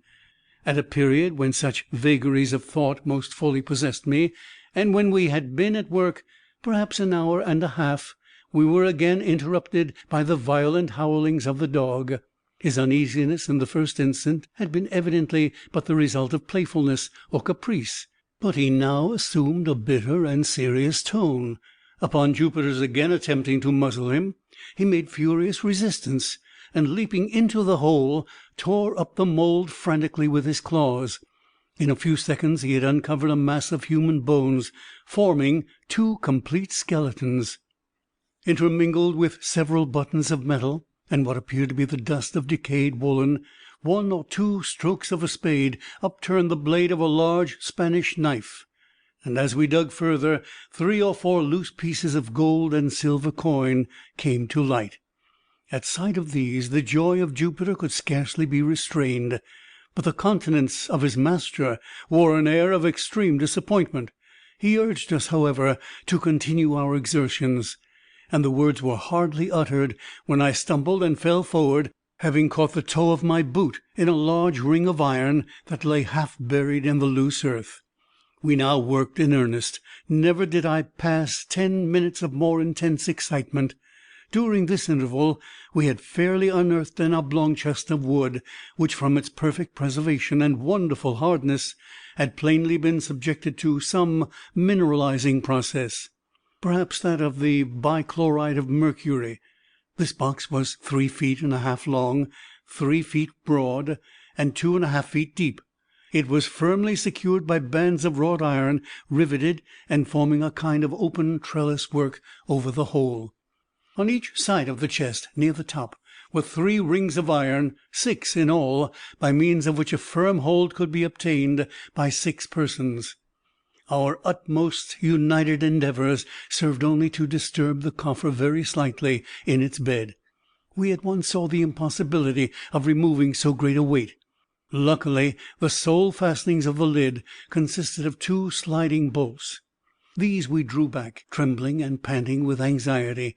At a period when such vagaries of thought most fully possessed me, and when we had been at work perhaps an hour and a half, we were again interrupted by the violent howlings of the dog. His uneasiness in the first instant had been evidently but the result of playfulness or caprice, but he now assumed a bitter and serious tone. Upon Jupiter's again attempting to muzzle him, he made furious resistance, and leaping into the hole, tore up the mold frantically with his claws. In a few seconds he had uncovered a mass of human bones, forming 2 complete skeletons. Intermingled with several buttons of metal, and what appeared to be the dust of decayed woolen, 1 or 2 strokes of a spade upturned the blade of a large Spanish knife, and as we dug further, 3 or 4 loose pieces of gold and silver coin came to light. At sight of these the joy of Jupiter could scarcely be restrained, but the countenance of his master wore an air of extreme disappointment. He urged us, however, to continue our exertions, and the words were hardly uttered when I stumbled and fell forward, having caught the toe of my boot in a large ring of iron that lay half buried in the loose earth. We now worked in earnest. Never did I pass 10 minutes of more intense excitement. During this interval we had fairly unearthed an oblong chest of wood, which, from its perfect preservation and wonderful hardness, had plainly been subjected to some mineralizing process, perhaps that of the bichloride of mercury. This box was 3 feet and a half long, 3 feet broad, and 2½ feet deep. It was firmly secured by bands of wrought iron, riveted and forming a kind of open trellis work over the whole. On each side of the chest, near the top, were 3 rings of iron, 6 in all, by means of which a firm hold could be obtained by 6 persons. Our utmost united endeavors served only to disturb the coffer very slightly in its bed. We at once saw the impossibility of removing so great a weight. Luckily, the sole fastenings of the lid consisted of 2 sliding bolts. These we drew back, trembling and panting with anxiety.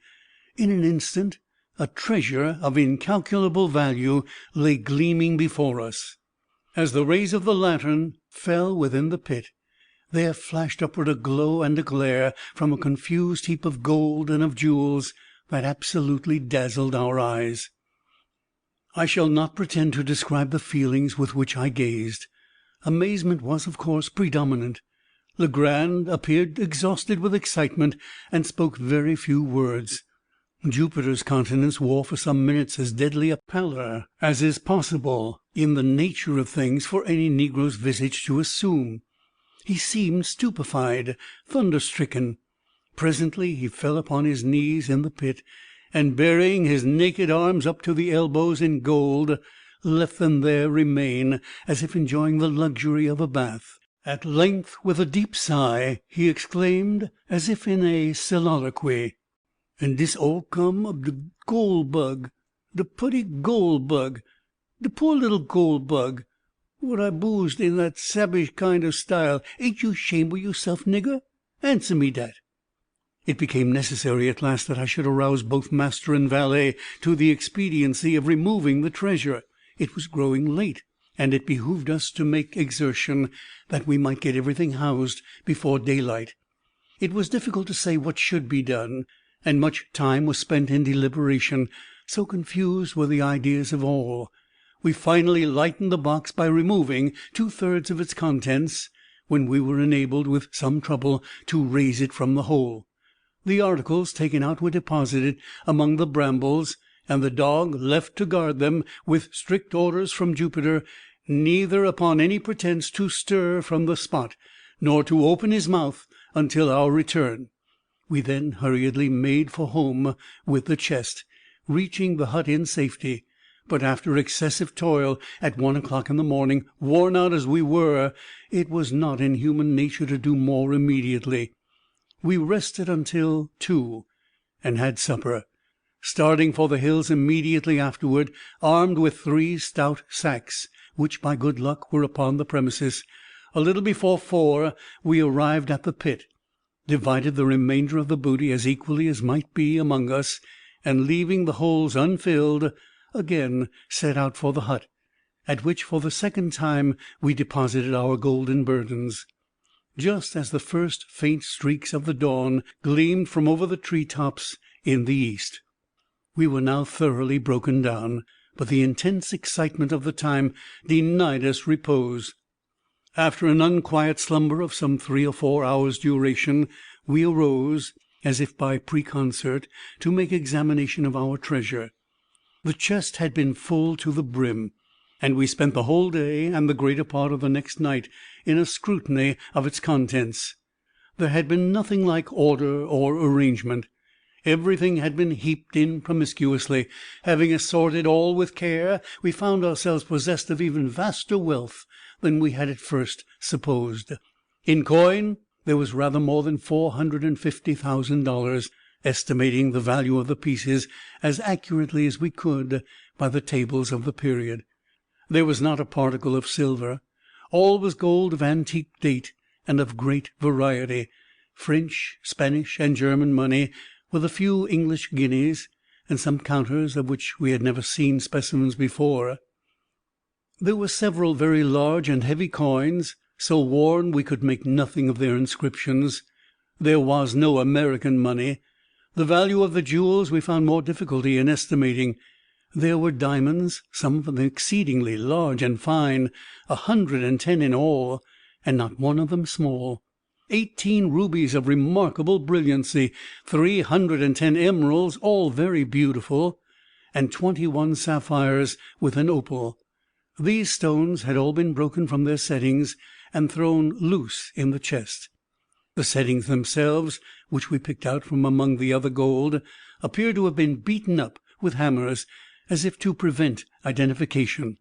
In an instant a treasure of incalculable value lay gleaming before us. As the rays of the lantern fell within the pit, there flashed upward a glow and a glare from a confused heap of gold and of jewels that absolutely dazzled our eyes. I shall not pretend to describe the feelings with which I gazed. Amazement was, of course, predominant. Legrand appeared exhausted with excitement, and spoke very few words. Jupiter's countenance wore for some minutes as deadly a pallor as is possible, in the nature of things, for any negro's visage to assume. He seemed stupefied, thunder-stricken. Presently he fell upon his knees in the pit, and burying his naked arms up to the elbows in gold, left them there remain, as if enjoying the luxury of a bath. At length, with a deep sigh, he exclaimed, as if in a soliloquy, "And dis all come ob de gold bug, de putty gold bug, de poor little gold bug, what I boozed in that sabish kind of style. Ain't you 'shamed of yourself, nigger? Answer me dat." It became necessary at last that I should arouse both master and valet to the expediency of removing the treasure. It was growing late, and it behooved us to make exertion, that we might get everything housed before daylight. It was difficult to say what should be done, and much time was spent in deliberation, so confused were the ideas of all. We finally lightened the box by removing 2/3 of its contents, when we were enabled, with some trouble, to raise it from the hole. The articles taken out were deposited among the brambles, and the dog left to guard them, with strict orders from Jupiter neither upon any pretence to stir from the spot, nor to open his mouth until our return. We then hurriedly made for home with the chest, reaching the hut in safety. But after excessive toil, at 1 o'clock in the morning, worn out as we were, it was not in human nature to do more immediately. We rested until 2, and had supper, starting for the hills immediately afterward, armed with 3 stout sacks, which by good luck were upon the premises. A little before 4 we arrived at the pit, divided the remainder of the booty as equally as might be among us, and leaving the holes unfilled, again set out for the hut, at which for the second time we deposited our golden burdens. Just as the first faint streaks of the dawn gleamed from over the tree tops in the east. We were now thoroughly broken down, but the intense excitement of the time denied us repose. After an unquiet slumber of some 3 or 4 hours' duration, we arose, as if by preconcert, to make examination of our treasure. The chest had been full to the brim, and we spent the whole day and the greater part of the next night in a scrutiny of its contents. There had been nothing like order or arrangement. Everything had been heaped in promiscuously. Having assorted all with care, we found ourselves possessed of even vaster wealth than we had at first supposed. In coin there was rather more than $450,000, estimating the value of the pieces as accurately as we could by the tables of the period. There was not a particle of silver. All was gold of antique date and of great variety, French, Spanish, and German money, with a few English guineas, and some counters of which we had never seen specimens before. There were several very large and heavy coins, so worn we could make nothing of their inscriptions. There was no American money. The value of the jewels we found more difficulty in estimating. There were diamonds, some of them exceedingly large and fine, 110 in all, and not one of them small. 18 rubies of remarkable brilliancy, 310 emeralds, all very beautiful, and 21 sapphires with an opal. These stones had all been broken from their settings and thrown loose in the chest. The settings themselves, which we picked out from among the other gold, appeared to have been beaten up with hammers, as if to prevent identification.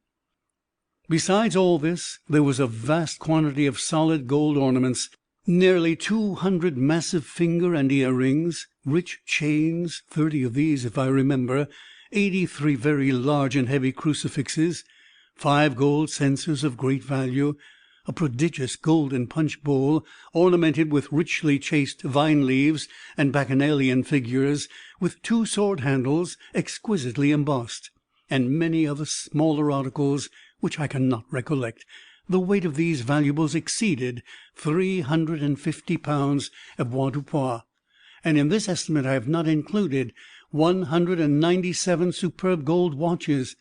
Besides all this, there was a vast quantity of solid gold ornaments, nearly 200 massive finger and ear rings, rich chains, 30 of these if I remember, 83 very large and heavy crucifixes, 5 gold censers of great value, a prodigious golden punch bowl, ornamented with richly chased vine leaves and bacchanalian figures, with 2 sword handles exquisitely embossed, and many other smaller articles which I cannot recollect. The weight of these valuables exceeded 350 pounds avoirdupois, and in this estimate I have not included 197 superb gold watches,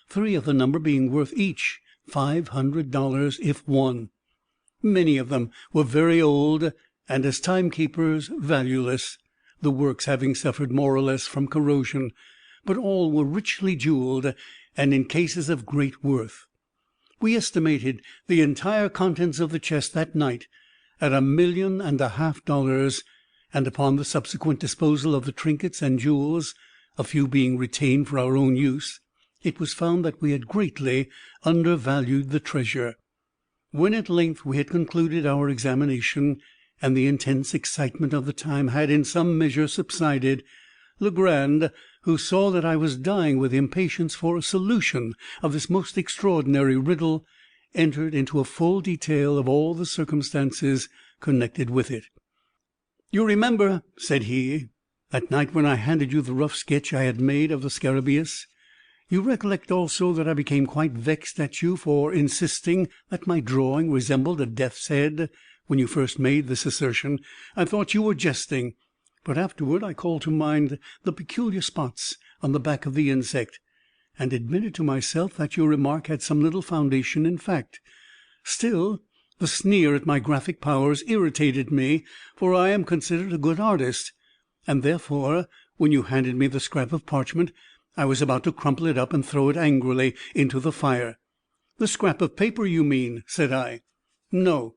3 of the number being worth each $500 if one. Many of them were very old, and as timekeepers valueless. the works having suffered more or less from corrosion, but all were richly jeweled and in cases of great worth. We estimated the entire contents of the chest that night at $1,500,000, and upon the subsequent disposal of the trinkets and jewels, a few being retained for our own use, it was found that we had greatly undervalued the treasure. When at length we had concluded our examination, and the intense excitement of the time had in some measure subsided, Legrand, who saw that I was dying with impatience for a solution of this most extraordinary riddle, entered into a full detail of all the circumstances connected with it. "You remember," said he, "that night when I handed you the rough sketch I had made of the scarabaeus. You recollect also that I became quite vexed at you for insisting that my drawing resembled a death's head. When you first made this assertion, I thought you were jesting, but afterward I called to mind the peculiar spots on the back of the insect, and admitted to myself that your remark had some little foundation in fact. Still, the sneer at my graphic powers irritated me, for I am considered a good artist, and therefore, when you handed me the scrap of parchment, I was about to crumple it up and throw it angrily into the fire." "The scrap of paper, you mean," said I. "No.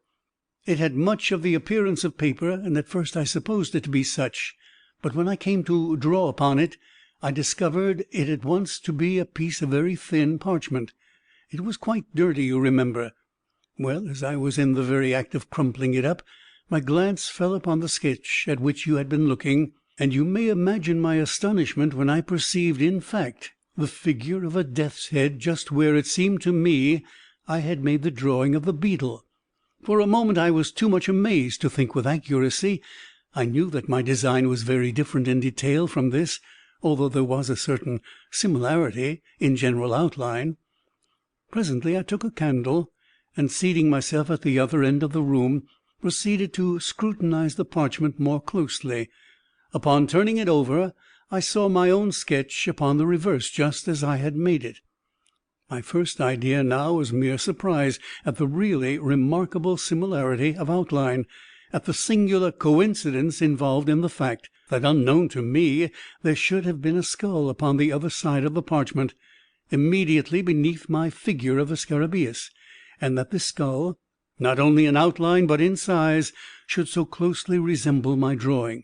It had much of the appearance of paper, and at first I supposed it to be such, but when I came to draw upon it, I discovered it at once to be a piece of very thin parchment. It was quite dirty, you remember. Well, as I was in the very act of crumpling it up, my glance fell upon the sketch at which you had been looking, and you may imagine my astonishment when I perceived, in fact, the figure of a death's head just where it seemed to me I had made the drawing of the beetle. For a moment I was too much amazed to think with accuracy. I knew that my design was very different in detail from this, although there was a certain similarity in general outline. Presently I took a candle, and seating myself at the other end of the room, proceeded to scrutinize the parchment more closely. Upon turning it over, I saw my own sketch upon the reverse, just as I had made it. My first idea now was mere surprise at the really remarkable similarity of outline, at the singular coincidence involved in the fact that, unknown to me, there should have been a skull upon the other side of the parchment, immediately beneath my figure of the scarabaeus, and that this skull, not only in outline but in size, should so closely resemble my drawing.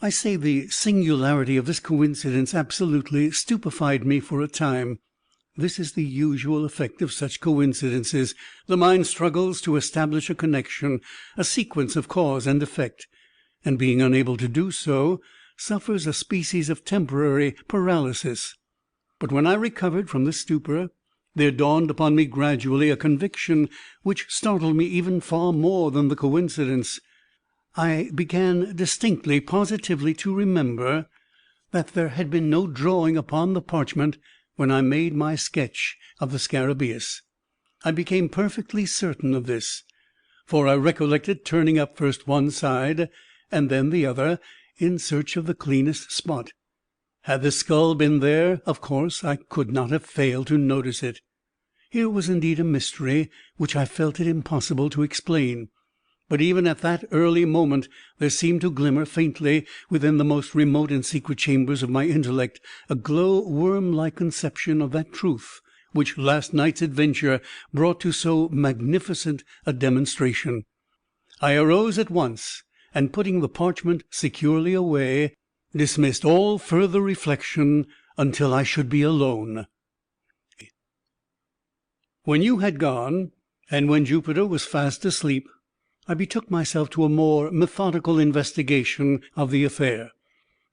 I say the singularity of this coincidence absolutely stupefied me for a time. This is the usual effect of such coincidences. The mind struggles to establish a connection, a sequence of cause and effect, and being unable to do so, suffers a species of temporary paralysis. But when I recovered from this stupor, there dawned upon me gradually a conviction which startled me even far more than the coincidence. I began distinctly, positively to remember that there had been no drawing upon the parchment when I made my sketch of the scarabaeus. I became perfectly certain of this, for I recollected turning up first one side and then the other in search of the cleanest spot. Had the skull been there, of course I could not have failed to notice it. Here was indeed a mystery which I felt it impossible to explain. But even at that early moment there seemed to glimmer faintly within the most remote and secret chambers of my intellect a glow worm-like conception of that truth which last night's adventure brought to so magnificent a demonstration. I arose at once, and putting the parchment securely away, dismissed all further reflection until I should be alone. When you had gone, and when Jupiter was fast asleep, I betook myself to a more methodical investigation of the affair.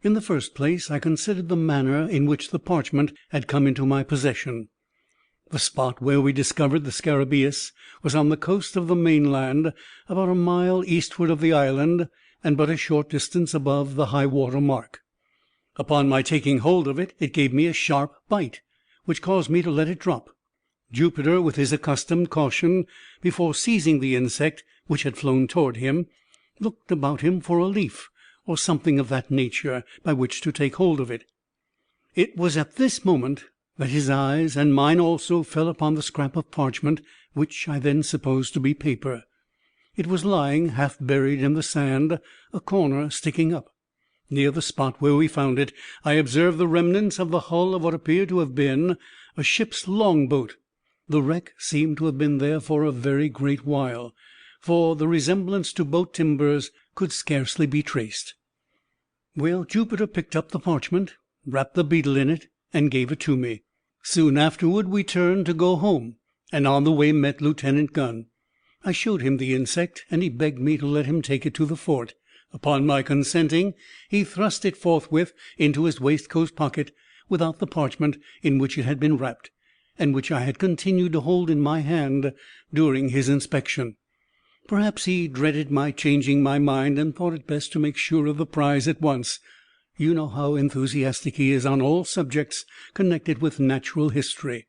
In the first place, I considered the manner in which the parchment had come into my possession. The spot where we discovered the scarabaeus was on the coast of the mainland, about a mile eastward of the island, and but a short distance above the high-water mark. Upon my taking hold of it, it gave me a sharp bite, which caused me to let it drop. Jupiter, with his accustomed caution, before seizing the insect, which had flown toward him, looked about him for a leaf, or something of that nature, by which to take hold of it. It was at this moment that his eyes, and mine also, fell upon the scrap of parchment, which I then supposed to be paper. It was lying half buried in the sand, a corner sticking up. Near the spot where we found it, I observed the remnants of the hull of what appeared to have been a ship's long-boat. The wreck seemed to have been there for a very great while, for the resemblance to boat timbers could scarcely be traced. Well, Jupiter picked up the parchment, wrapped the beetle in it, and gave it to me. Soon afterward we turned to go home, and on the way met Lieutenant Gunn. I showed him the insect, and he begged me to let him take it to the fort. Upon my consenting, he thrust it forthwith into his waistcoat pocket, without the parchment in which it had been wrapped, and which I had continued to hold in my hand during his inspection. Perhaps he dreaded my changing my mind, and thought it best to make sure of the prize at once. You know how enthusiastic he is on all subjects connected with natural history.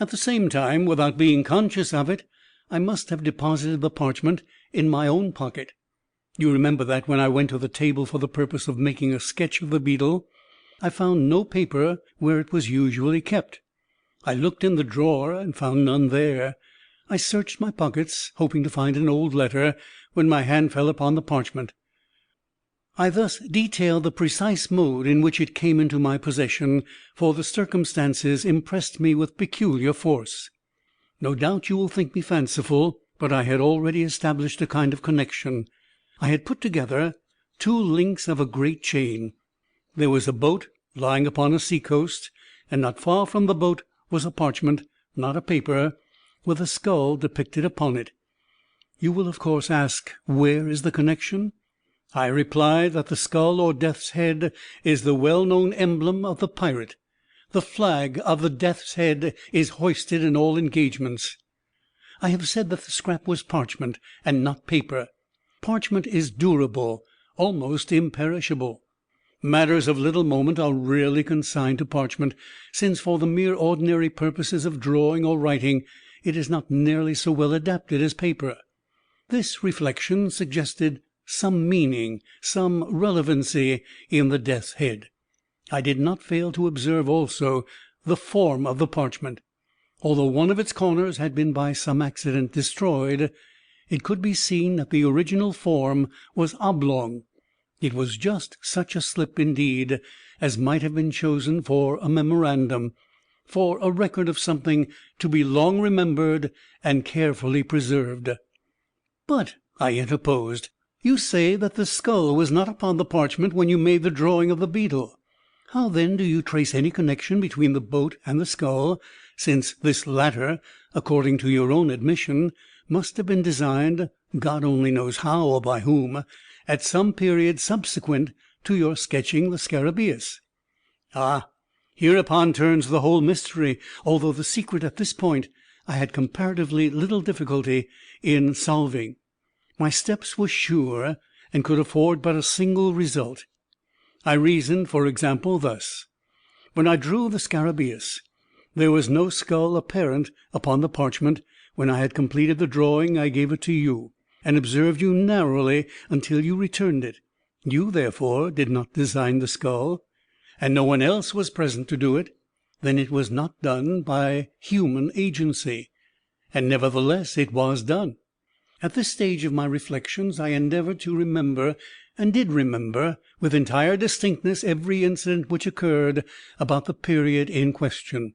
At the same time, without being conscious of it, I must have deposited the parchment in my own pocket. You remember that, when I went to the table for the purpose of making a sketch of the beetle, I found no paper where it was usually kept. I looked in the drawer and found none there. I searched my pockets, hoping to find an old letter, when my hand fell upon the parchment. I thus detail the precise mode in which it came into my possession, for the circumstances impressed me with peculiar force. No doubt you will think me fanciful, but I had already established a kind of connection. I had put together two links of a great chain. There was a boat lying upon a sea-coast, and not far from the boat was a parchment, not a paper, with a skull depicted upon it. You will of course ask, where is the connection? I reply that the skull or death's head is the well-known emblem of the pirate. The flag of the death's head is hoisted in all engagements. I have said that the scrap was parchment, and not paper. Parchment is durable, almost imperishable. Matters of little moment are rarely consigned to parchment, since for the mere ordinary purposes of drawing or writing it is not nearly so well adapted as paper. This reflection suggested some meaning, some relevancy in the death's head. I did not fail to observe also the form of the parchment. Although one of its corners had been by some accident destroyed, it could be seen that the original form was oblong. It was just such a slip, indeed, as might have been chosen for a memorandum, for a record of something to be long remembered and carefully preserved. "But," I interposed, "you say that the skull was not upon the parchment when you made the drawing of the beetle. How then do you trace any connection between the boat and the skull, since this latter, according to your own admission, must have been designed, God only knows how or by whom, at some period subsequent to your sketching the scarabaeus?" Ah, hereupon turns the whole mystery, although the secret at this point I had comparatively little difficulty in solving. My steps were sure, and could afford but a single result. I reasoned, for example, thus. When I drew the scarabaeus, there was no skull apparent upon the parchment. When I had completed the drawing, I gave it to you, and observed you narrowly until you returned it. You, therefore, did not design the skull, and no one else was present to do it. Then it was not done by human agency, and nevertheless it was done. At this stage of my reflections I endeavored to remember, and did remember with entire distinctness, every incident which occurred about the period in question.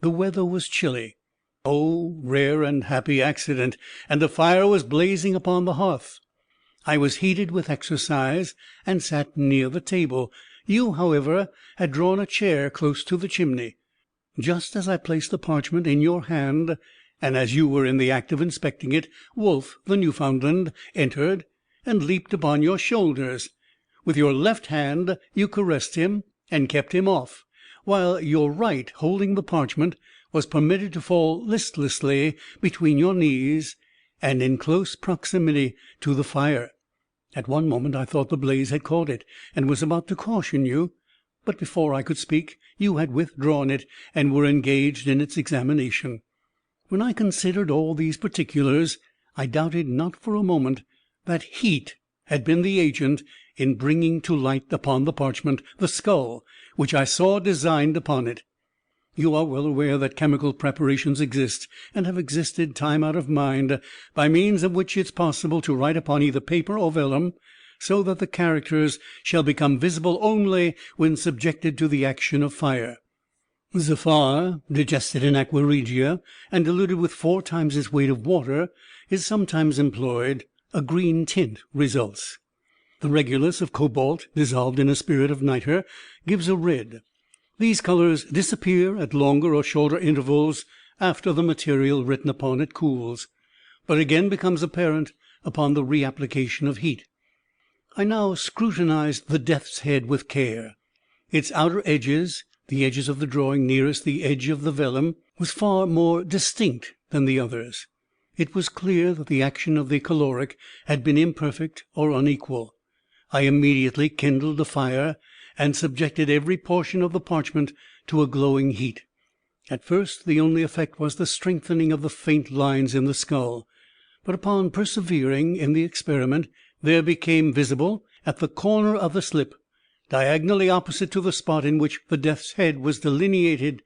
The weather was chilly. Oh, rare and happy accident! And a fire was blazing upon the hearth. I was heated with exercise, and sat near the table. You, however, had drawn a chair close to the chimney. Just as I placed the parchment in your hand, and as you were in the act of inspecting it, Wolf, the Newfoundland, entered, and leaped upon your shoulders. With your left hand you caressed him, and kept him off, while your right, holding the parchment, was permitted to fall listlessly between your knees, and in close proximity to the fire. At one moment I thought the blaze had caught it, and was about to caution you, but before I could speak you had withdrawn it, and were engaged in its examination. When I considered all these particulars, I doubted not for a moment that heat had been the agent in bringing to light upon the parchment the skull which I saw designed upon it. You are well aware that chemical preparations exist, and have existed time out of mind, by means of which it is possible to write upon either paper or vellum so that the characters shall become visible only when subjected to the action of fire. Zafar, digested in aqua regia and diluted with 4 times its weight of water, is sometimes employed. A green tint results. The regulus of cobalt, dissolved in a spirit of nitre, gives a red. These colors disappear at longer or shorter intervals after the material written upon it cools, but again becomes apparent upon the reapplication of heat. I now scrutinized the death's head with care. Its outer edges, the edges of the drawing nearest the edge of the vellum, was far more distinct than the others. It was clear that the action of the caloric had been imperfect or unequal. I immediately kindled a fire, and subjected every portion of the parchment to a glowing heat. At first the only effect was the strengthening of the faint lines in the skull, but upon persevering in the experiment, there became visible, at the corner of the slip, diagonally opposite to the spot in which the death's head was delineated,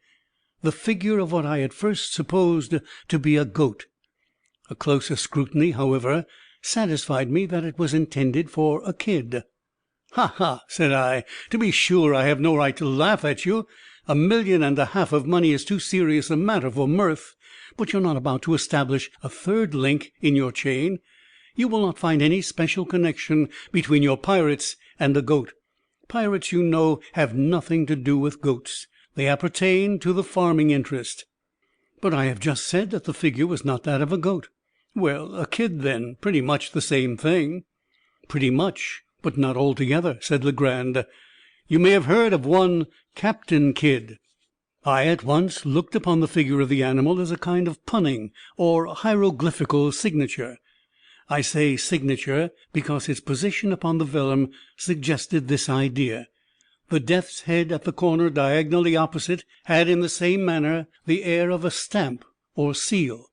the figure of what I had first supposed to be a goat. A closer scrutiny, however, satisfied me that it was intended for a kid. "Ha, ha!" said I. "To be sure, I have no right to laugh at you. $1.5 million of money is too serious a matter for mirth. But you're not about to establish a third link in your chain. You will not find any special connection between your pirates and a goat. Pirates, you know, have nothing to do with goats. They appertain to the farming interest." "But I have just said that the figure was not that of a goat." "Well, a kid, then. Pretty much the same thing." "Pretty much, but not altogether," said Legrand. "You may have heard of one Captain Kidd." I at once looked upon the figure of the animal as a kind of punning or hieroglyphical signature. I say signature because its position upon the vellum suggested this idea. The death's head at the corner diagonally opposite had in the same manner the air of a stamp or seal.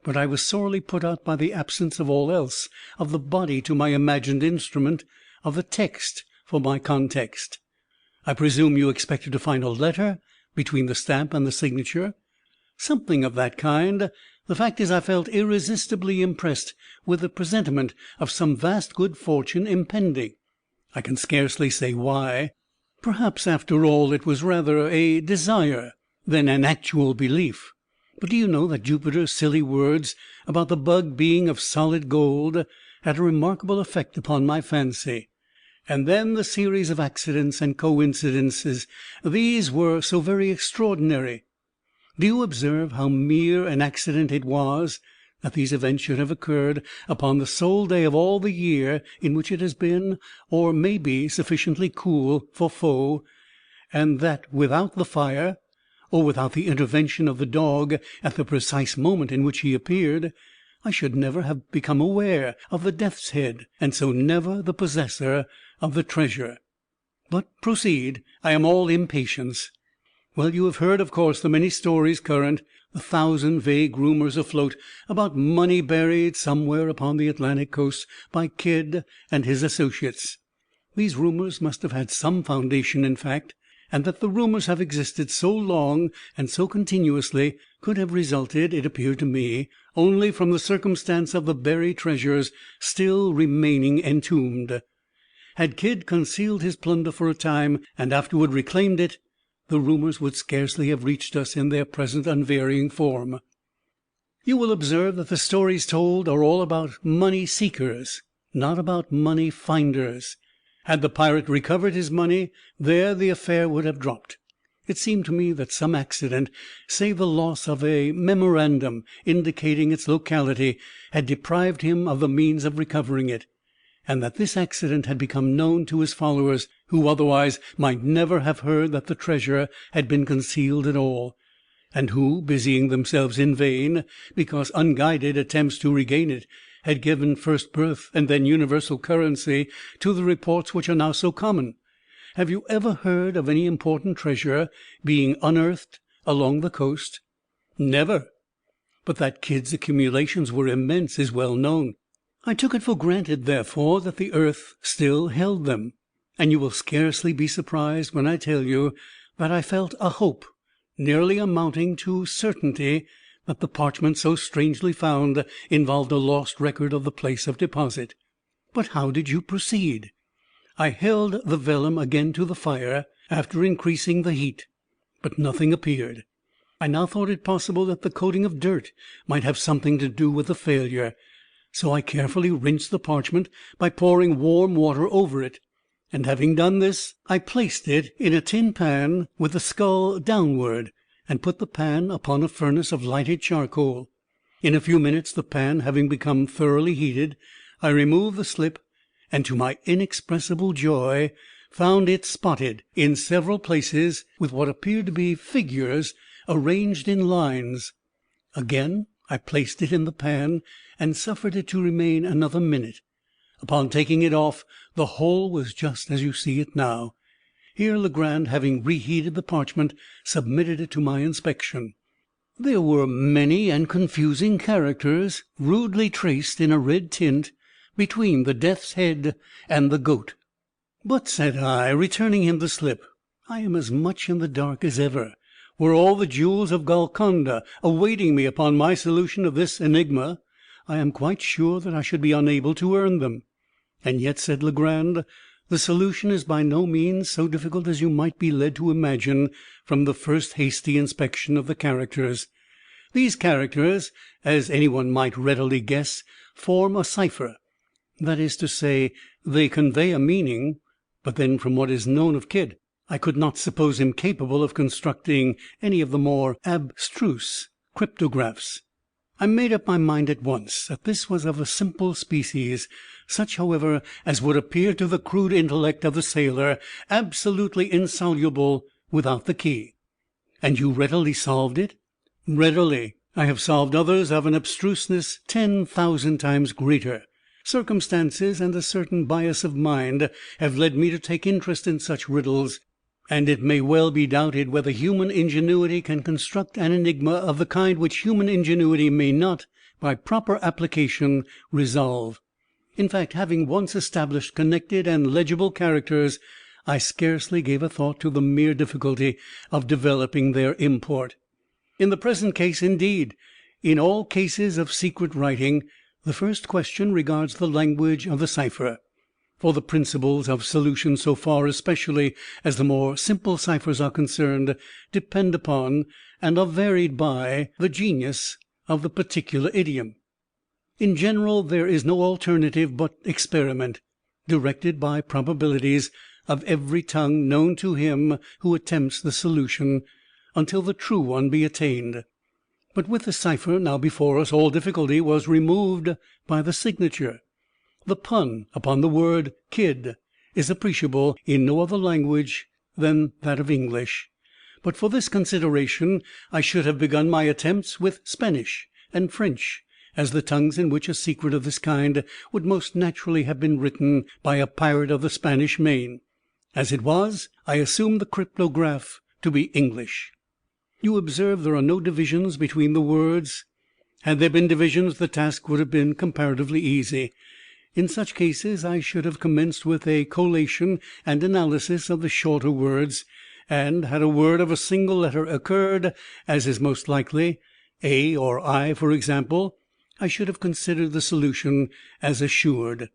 But I was sorely put out by the absence of all else, of the body to my imagined instrument, of the text for my context. "I presume you expected to find a letter between the stamp and the signature?" "Something of that kind. The fact is, I felt irresistibly impressed with the presentiment of some vast good fortune impending. I can scarcely say why. Perhaps, after all, it was rather a desire than an actual belief. But do you know that Jupiter's silly words about the bug being of solid gold had a remarkable effect upon my fancy? And then the series of accidents and coincidences, these were so very extraordinary. Do you observe how mere an accident it was that these events should have occurred upon the sole day of all the year in which it has been, or may be, sufficiently cool for foe, and that without the fire, or without the intervention of the dog at the precise moment in which he appeared, I should never have become aware of the death's head, and so never the possessor of the treasure? But proceed. I am all impatience." "Well, you have heard, of course, the many stories current, the 1,000 vague rumors afloat about money buried somewhere upon the Atlantic coast by Kidd and his associates. These rumors must have had some foundation in fact, and that the rumors have existed so long and so continuously could have resulted, it appeared to me, only from the circumstance of the buried treasures still remaining entombed. Had Kidd concealed his plunder for a time and afterward reclaimed it, the rumors would scarcely have reached us in their present unvarying form. You will observe that the stories told are all about money seekers, not about money finders. Had the pirate recovered his money, there the affair would have dropped. It seemed to me that some accident, say the loss of a memorandum indicating its locality, had deprived him of the means of recovering it, and that this accident had become known to his followers, who otherwise might never have heard that the treasure had been concealed at all, and who, busying themselves in vain, because unguided attempts to regain it had given first birth and then universal currency to the reports which are now so common. Have you ever heard of any important treasure being unearthed along the coast? Never. But that Kidd's accumulations were immense is well known. I took it for granted, therefore, that the earth still held them, and you will scarcely be surprised when I tell you that I felt a hope, nearly amounting to certainty, that the parchment so strangely found involved a lost record of the place of deposit. But how did you proceed?" "I held the vellum again to the fire, after increasing the heat, but nothing appeared. I now thought it possible that the coating of dirt might have something to do with the failure, so I carefully rinsed the parchment by pouring warm water over it, and having done this, I placed it in a tin pan with the skull downward, and put the pan upon a furnace of lighted charcoal. In a few minutes, the pan having become thoroughly heated, I removed the slip, and to my inexpressible joy found it spotted in several places with what appeared to be figures arranged in lines. Again I placed it in the pan, and suffered it to remain another minute. Upon taking it off, the whole was just as you see it now." Here Legrand, having reheated the parchment, submitted it to my inspection. "There were many and confusing characters, rudely traced in a red tint, between the death's head and the goat." "But," said I, returning him the slip, "I am as much in the dark as ever. Were all the jewels of Golconda awaiting me upon my solution of this enigma, I am quite sure that I should be unable to earn them." "And yet," said Legrand, "the solution is by no means so difficult as you might be led to imagine from the first hasty inspection of the characters. These characters, as any one might readily guess, form a cipher. That is to say, they convey a meaning, but then from what is known of Kidd, I could not suppose him capable of constructing any of the more abstruse cryptographs. I made up my mind at once that this was of a simple species, such, however, as would appear to the crude intellect of the sailor absolutely insoluble without the key." "And you readily solved it?" "Readily. I have solved others of an abstruseness 10,000 times greater. Circumstances and a certain bias of mind have led me to take interest in such riddles, and it may well be doubted whether human ingenuity can construct an enigma of the kind which human ingenuity may not, by proper application, resolve. In fact, having once established connected and legible characters, I scarcely gave a thought to the mere difficulty of developing their import. In the present case, indeed, in all cases of secret writing, the first question regards the language of the cipher. For the principles of solution, so far especially as the more simple ciphers are concerned, depend upon, and are varied by, the genius of the particular idiom. In general, there is no alternative but experiment, directed by probabilities of every tongue known to him who attempts the solution, until the true one be attained. But with the cipher now before us, all difficulty was removed by the signature. The pun upon the word Kidd is appreciable in no other language than that of English. But for this consideration I should have begun my attempts with Spanish and French, as the tongues in which a secret of this kind would most naturally have been written by a pirate of the Spanish main. As it was, I assumed the cryptograph to be English. You observe there are no divisions between the words. Had there been divisions, the task would have been comparatively easy. In such cases I should have commenced with a collation and analysis of the shorter words, and, had a word of a single letter occurred, as is most likely, A or I, for example, I should have considered the solution as assured.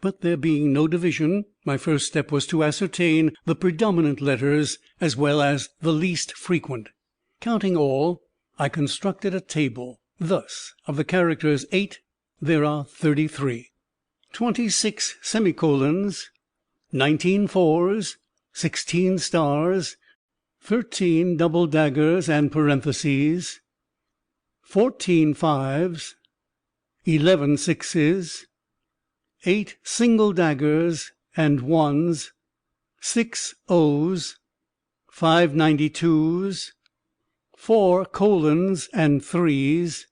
But there being no division, my first step was to ascertain the predominant letters as well as the least frequent. Counting all, I constructed a table. Thus, of the characters 8, there are 33. 26 semicolons, 19 fours, 16 stars, 13 double daggers and parentheses, 14 fives, 11 sixes, 8 single daggers and ones, 6 O's, 5 92s, 4 colons and threes,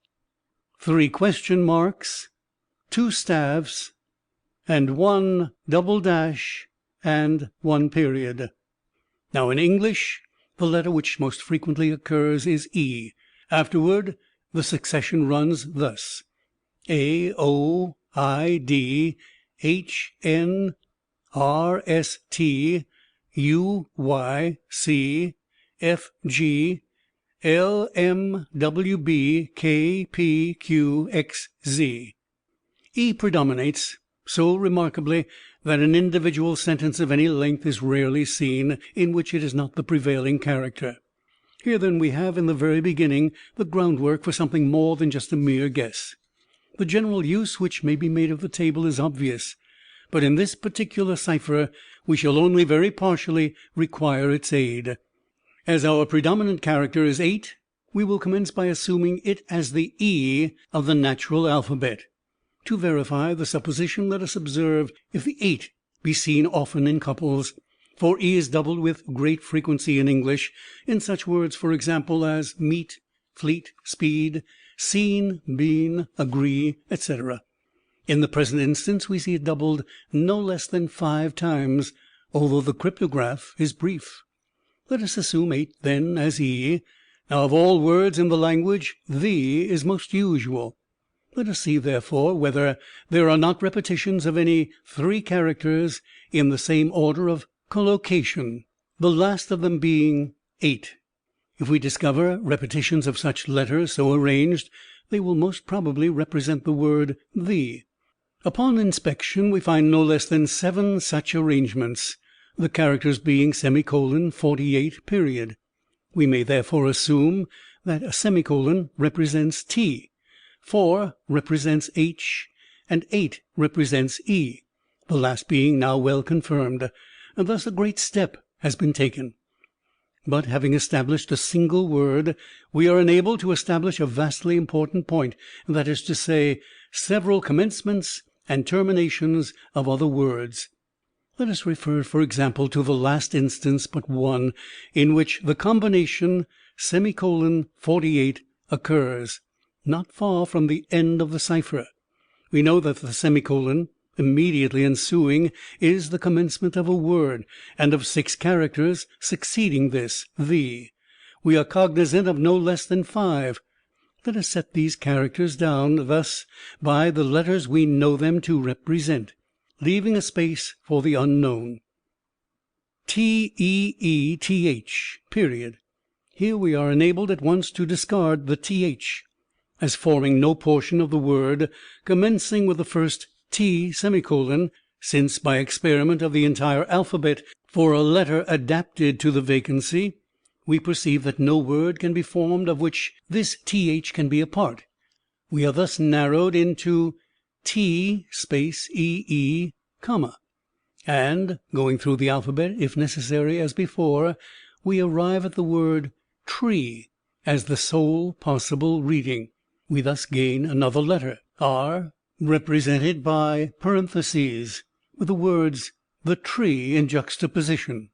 3 question marks, 2 staffs, and 1 double dash and 1 period. Now, in English, the letter which most frequently occurs is E. Afterward, the succession runs thus: A, O, I, D, H, N, R, S, T, U, Y, C, F, G, L, M, W, B, K, P, Q, X, Z. E predominates, so remarkably that an individual sentence of any length is rarely seen in which it is not the prevailing character. Here then we have in the very beginning the groundwork for something more than just a mere guess. The general use which may be made of the table is obvious, but in this particular cipher we shall only very partially require its aid. As our predominant character is 8, we will commence by assuming it as the E of the natural alphabet. To verify the supposition, let us observe if the 8 be seen often in couples, for E is doubled with great frequency in English, in such words, for example, as meet, fleet, speed, seen, been, agree, etc. In the present instance we see it doubled no less than 5 times, although the cryptograph is brief. Let us assume 8 then as E. Now of all words in the language, the is most usual. Let us see therefore whether there are not repetitions of any 3 characters in the same order of collocation, the last of them being 8. If we discover repetitions of such letters so arranged, they will most probably represent the word the. Upon inspection we find no less than 7 such arrangements, the characters being semicolon 48 period. We may therefore assume that a semicolon represents T, 4 represents H, and 8 represents E, the last being now well confirmed, and thus a great step has been taken. But having established a single word, we are enabled to establish a vastly important point, that is to say, several commencements and terminations of other words. Let us refer, for example, to the last instance but one, in which the combination semicolon 48 occurs, not far from the end of the cipher. We know that the semicolon immediately ensuing is the commencement of a word, and of 6 characters succeeding this, the. We are cognizant of no less than 5. Let us set these characters down thus by the letters we know them to represent, leaving a space for the unknown. T-E-E-T-H, period. Here we are enabled at once to discard the th, as forming no portion of the word commencing with the first T semicolon, since by experiment of the entire alphabet for a letter adapted to the vacancy, we perceive that no word can be formed of which this th can be a part. We are thus narrowed into T space E-E, comma, and, going through the alphabet, if necessary, as before, we arrive at the word tree as the sole possible reading. We thus gain another letter, R, represented by parentheses, with the words the tree in juxtaposition.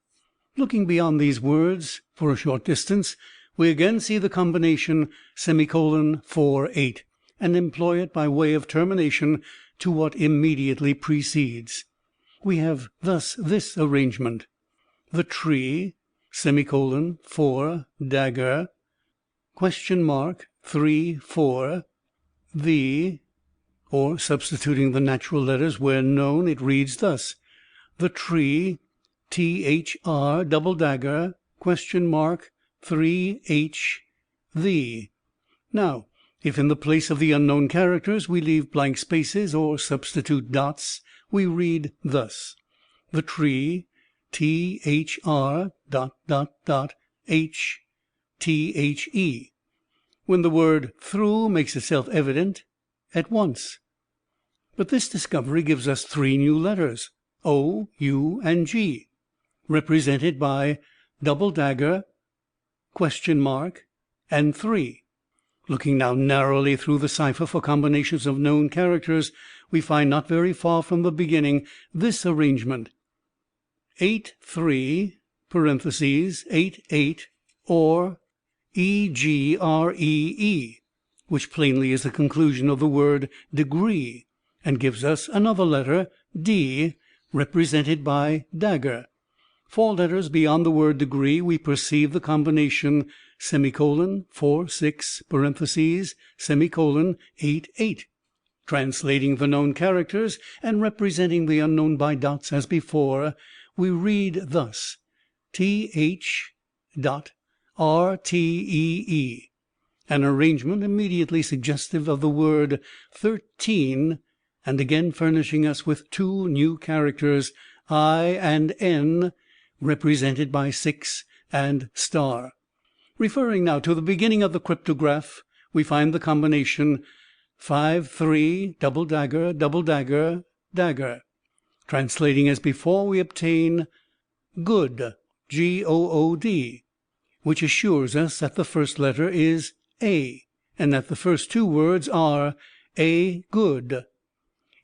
Looking beyond these words for a short distance, we again see the combination semicolon 4-8, and employ it by way of termination to what immediately precedes. We have thus this arrangement: the tree, semicolon 4, dagger, question mark 3, 4, the, or substituting the natural letters where known, it reads thus: the tree, THR, double dagger, question mark 3H, the. Now, if in the place of the unknown characters we leave blank spaces or substitute dots, we read thus: the tree, THR, H, THE. When the word through makes itself evident at once. But this discovery gives us 3 new letters, O, U, and G, represented by double dagger, question mark, and 3. Looking now narrowly through the cipher for combinations of known characters, we find not very far from the beginning this arrangement: 8-3, parentheses, 8-8, or EGREE, which plainly is the conclusion of the word degree, and gives us another letter, D, represented by dagger. 4 letters beyond the word degree we perceive the combination semicolon 4-6, parentheses, semicolon 8-8. Translating the known characters and representing the unknown by dots as before, we read thus: TH.RTEE, an arrangement immediately suggestive of the word 13 and again furnishing us with two new characters, I and N, represented by 6 and star. Referring now to the beginning of the cryptograph, we find the combination 5-3 double dagger dagger. Translating as before, we obtain good, Good, which assures us that the first letter is A, and that the first two words are A good.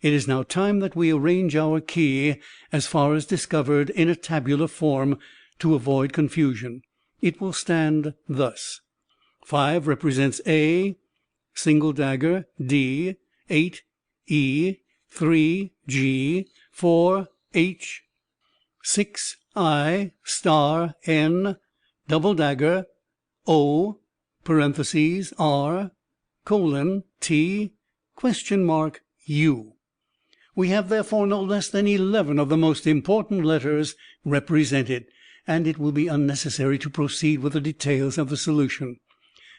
It is now time that we arrange our key as far as discovered in a tabular form to avoid confusion. It will stand thus: 5 represents A, single dagger D, 8 E, 3 G, 4 H, 6 I, star N, double dagger O, parentheses R, colon T, question mark U. We have therefore no less than 11 of the most important letters represented, and it will be unnecessary to proceed with the details of the solution.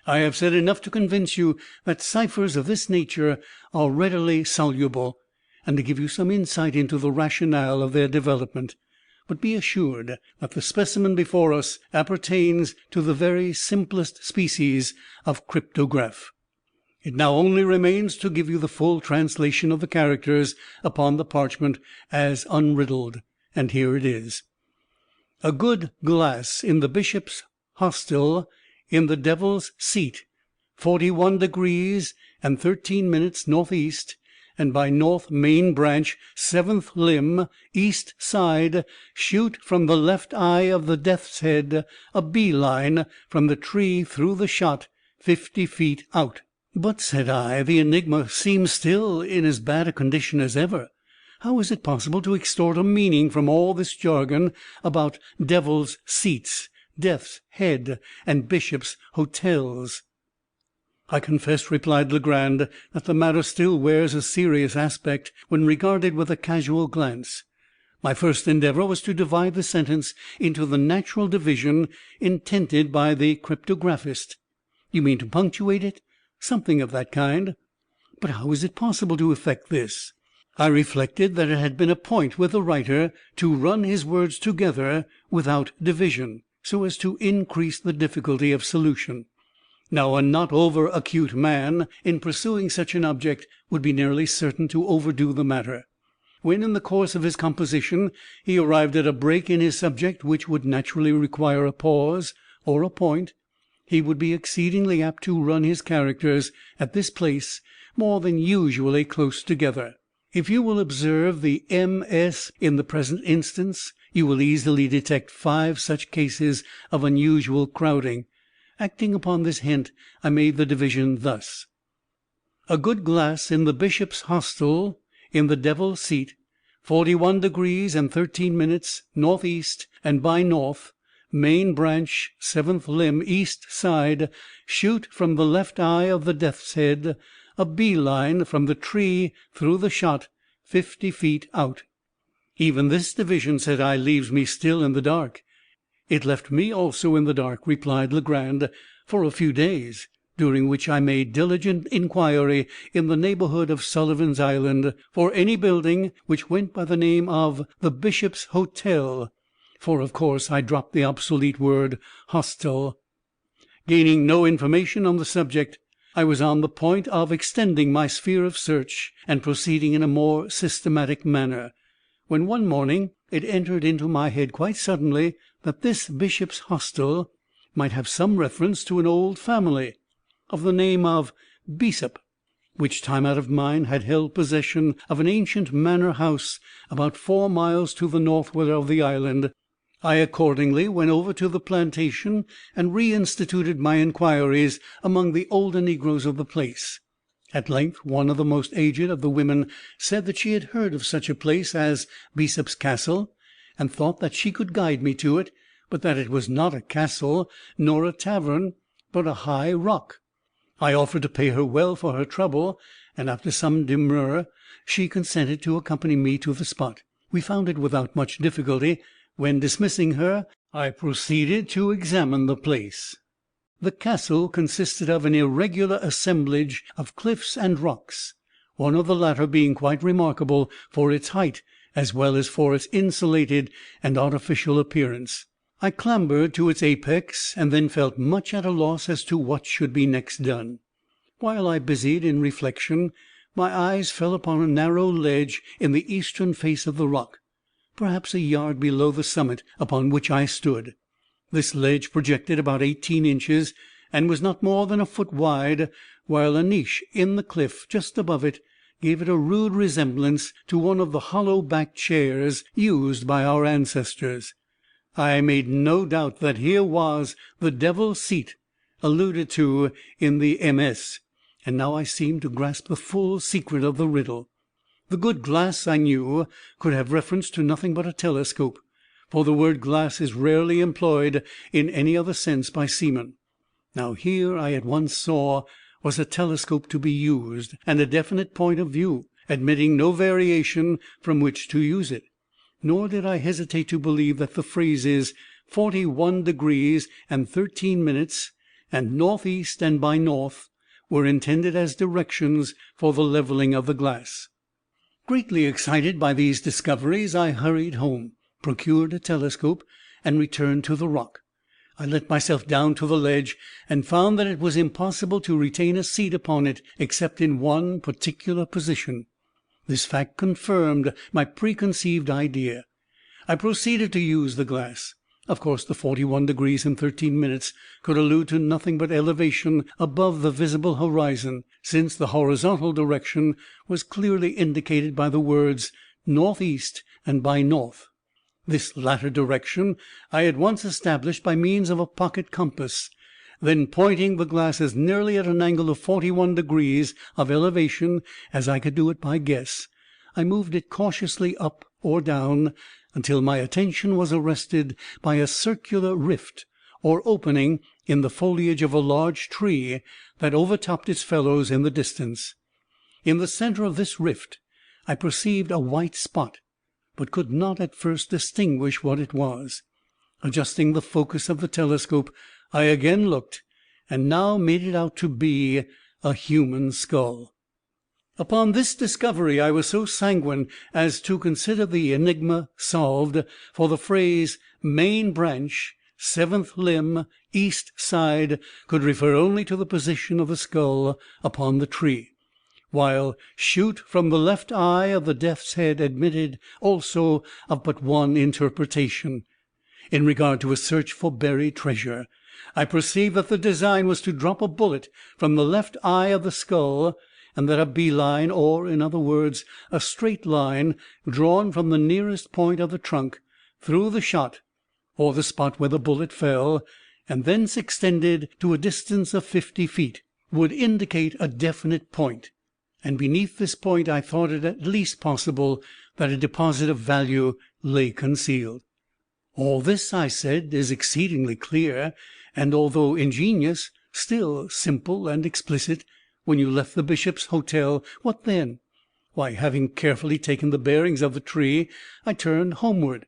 I have said enough to convince you that ciphers of this nature are readily soluble, and to give you some insight into the rationale of their development. But be assured that the specimen before us appertains to the very simplest species of cryptograph. It now only remains to give you the full translation of the characters upon the parchment as unriddled, and here it is: a good glass in the bishop's hostel, in the devil's seat, 41 degrees and 13 minutes northeast, and by north main branch, 7th limb, east side, shoot from the left eye of the death's head, a bee line from the tree through the shot, 50 feet out. But, said I, the enigma seems still in as bad a condition as ever. How is it possible to extort a meaning from all this jargon about devil's seats, death's head, and bishops' hotels? I confess, replied Legrand, that the matter still wears a serious aspect when regarded with a casual glance. My first endeavor was to divide the sentence into the natural division intended by the cryptographist. You mean to punctuate it? Something of that kind. But how is it possible to effect this? I reflected that it had been a point with the writer to run his words together without division, so as to increase the difficulty of solution. Now, a not over acute man, in pursuing such an object, would be nearly certain to overdo the matter. When, in the course of his composition, he arrived at a break in his subject which would naturally require a pause or a point, he would be exceedingly apt to run his characters at this place more than usually close together. If you will observe the MS in the present instance, you will easily detect 5 such cases of unusual crowding. Acting upon this hint, I made the division thus: a good glass in the bishop's hostel, in the devil's seat, 41 degrees and 13 minutes northeast, and by north, main branch, 7th limb, east side, shoot from the left eye of the death's head, a bee line from the tree through the shot, 50 feet out. Even this division, said I, leaves me still in the dark. It left me also in the dark, replied Legrand, for a few days, during which I made diligent inquiry in the neighborhood of Sullivan's Island for any building which went by the name of the Bishop's Hotel, for of course I dropped the obsolete word hostel. Gaining no information on the subject, I was on the point of extending my sphere of search and proceeding in a more systematic manner, when one morning it entered into my head quite suddenly that this bishop's hostel might have some reference to an old family of the name of Bishop, which time out of mind had held possession of an ancient manor house about 4 miles to the northward of the island. I accordingly went over to the plantation and reinstituted my inquiries among the older negroes of the place. At length one of the most aged of the women said that she had heard of such a place as Bishop's Castle, and thought that she could guide me to it, but that it was not a castle nor a tavern, but a high rock. I offered to pay her well for her trouble, and after some demur she consented to accompany me to the spot. We found it without much difficulty, when, dismissing her, I proceeded to examine the place. The castle consisted of an irregular assemblage of cliffs and rocks, one of the latter being quite remarkable for its height as well as for its insulated and artificial appearance. I clambered to its apex, and then felt much at a loss as to what should be next done. While I busied in reflection, my eyes fell upon a narrow ledge in the eastern face of the rock, perhaps a yard below the summit upon which I stood. This ledge projected about 18 inches, and was not more than a foot wide, while a niche in the cliff just above it gave it a rude resemblance to one of the hollow-backed chairs used by our ancestors. I made no doubt that here was the devil's seat alluded to in the MS, and now I seemed to grasp the full secret of the riddle. The good glass, I knew, could have reference to nothing but a telescope, for the word glass is rarely employed in any other sense by seamen. Now here, I at once saw, was a telescope to be used, and a definite point of view, admitting no variation from which to use it. Nor did I hesitate to believe that the phrases 41 degrees and 13 minutes and northeast and by north were intended as directions for the leveling of the glass. Greatly excited by these discoveries, I hurried home, procured a telescope, and returned to the rock. I let myself down to the ledge, and found that it was impossible to retain a seat upon it except in one particular position. This fact confirmed my preconceived idea. I proceeded to use the glass. Of course, the 41 degrees and 13 minutes could allude to nothing but elevation above the visible horizon, since the horizontal direction was clearly indicated by the words northeast and by north. This latter direction I at once established by means of a pocket compass. Then, pointing the glass as nearly at an angle of 41 degrees of elevation as I could do it by guess, I moved it cautiously up or down until my attention was arrested by a circular rift or opening in the foliage of a large tree that overtopped its fellows in the distance. In the center of this rift I perceived a white spot, but could not at first distinguish what it was. Adjusting the focus of the telescope, I again looked, and now made it out to be a human skull. Upon this discovery I was so sanguine as to consider the enigma solved, for the phrase main branch, seventh limb, east side, could refer only to the position of the skull upon the tree, while shoot from the left eye of the death's head admitted also of but one interpretation. In regard to a search for buried treasure, I perceived that the design was to drop a bullet from the left eye of the skull, and that a bee-line, or, in other words, a straight line, drawn from the nearest point of the trunk, through the shot, or the spot where the bullet fell, and thence extended to a distance of 50 feet, would indicate a definite point, and beneath this point I thought it at least possible that a deposit of value lay concealed. All this, I said, is exceedingly clear, and although ingenious, still simple and explicit. When you left the Bishop's Hotel, what then? Why, having carefully taken the bearings of the tree, I turned homeward.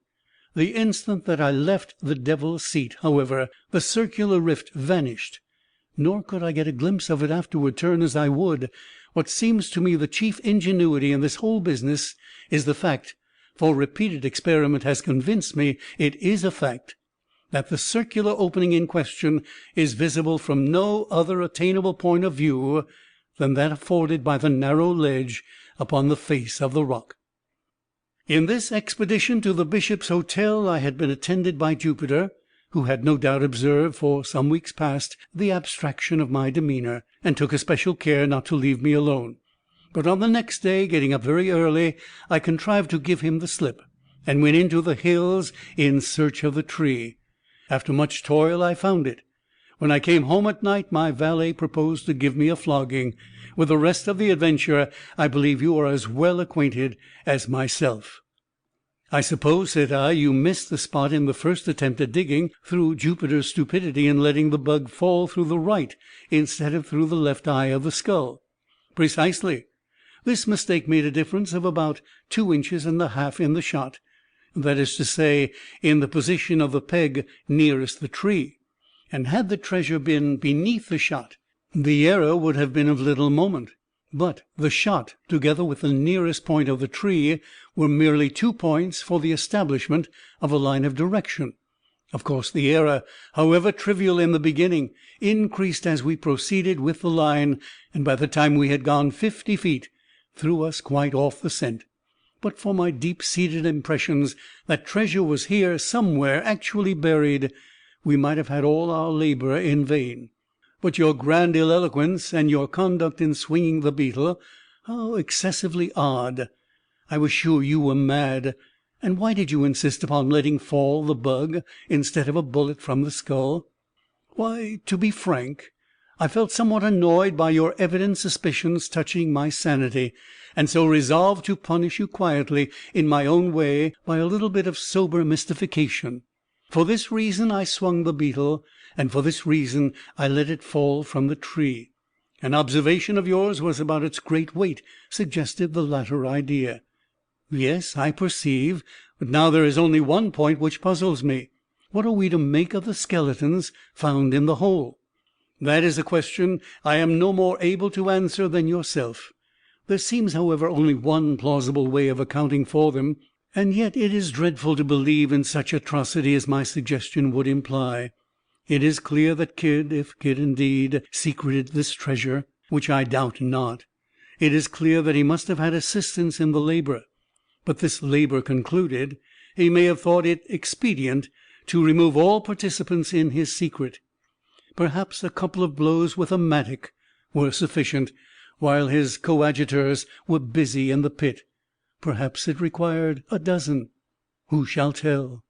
The instant that I left the devil's seat, however, the circular rift vanished, nor could I get a glimpse of it afterward, turn as I would. What seems to me the chief ingenuity in this whole business is the fact, for repeated experiment has convinced me it is a fact, that the circular opening in question is visible from no other attainable point of view than that afforded by the narrow ledge upon the face of the rock. In this expedition to the Bishop's Hotel I had been attended by Jupiter, who had no doubt observed for some weeks past the abstraction of my demeanour, and took especial care not to leave me alone. But on the next day, getting up very early, I contrived to give him the slip, and went into the hills in search of the tree. After much toil I found it. When I came home at night, my valet proposed to give me a flogging. With the rest of the adventure I believe you are as well acquainted as myself. I suppose, said I, you missed the spot in the first attempt at digging, through Jupiter's stupidity in letting the bug fall through the right instead of through the left eye of the skull. Precisely. This mistake made a difference of about 2.5 inches in the shot, that is to say, in the position of the peg nearest the tree, and had the treasure been beneath the shot, the error would have been of little moment. But the shot, together with the nearest point of the tree, were merely 2 points for the establishment of a line of direction. Of course, the error, however trivial in the beginning, increased as we proceeded with the line, and by the time we had gone 50 feet, threw us quite off the scent. But for my deep-seated impressions that treasure was here somewhere actually buried, we might have had all our labor in vain. But your grandiloquence and your conduct in swinging the beetle, how excessively odd! I was sure you were mad. And why did you insist upon letting fall the bug instead of a bullet from the skull? Why, to be frank, I felt somewhat annoyed by your evident suspicions touching my sanity, and so resolved to punish you quietly in my own way by a little bit of sober mystification. For this reason I swung the beetle, and for this reason I let it fall from the tree. An observation of yours was about its great weight suggested the latter idea. Yes, I perceive, but now there is only one point which puzzles me. What are we to make of the skeletons found in the hole? That is a question I am no more able to answer than yourself. There seems, however, only one plausible way of accounting for them, and yet it is dreadful to believe in such atrocity as my suggestion would imply. It is clear that Kidd, if Kidd indeed secreted this treasure, which I doubt not, it is clear that he must have had assistance in the labor. But this labor concluded, he may have thought it expedient to remove all participants in his secret. Perhaps a couple of blows with a mattock were sufficient, while his coadjutors were busy in the pit. Perhaps it required a dozen. Who shall tell?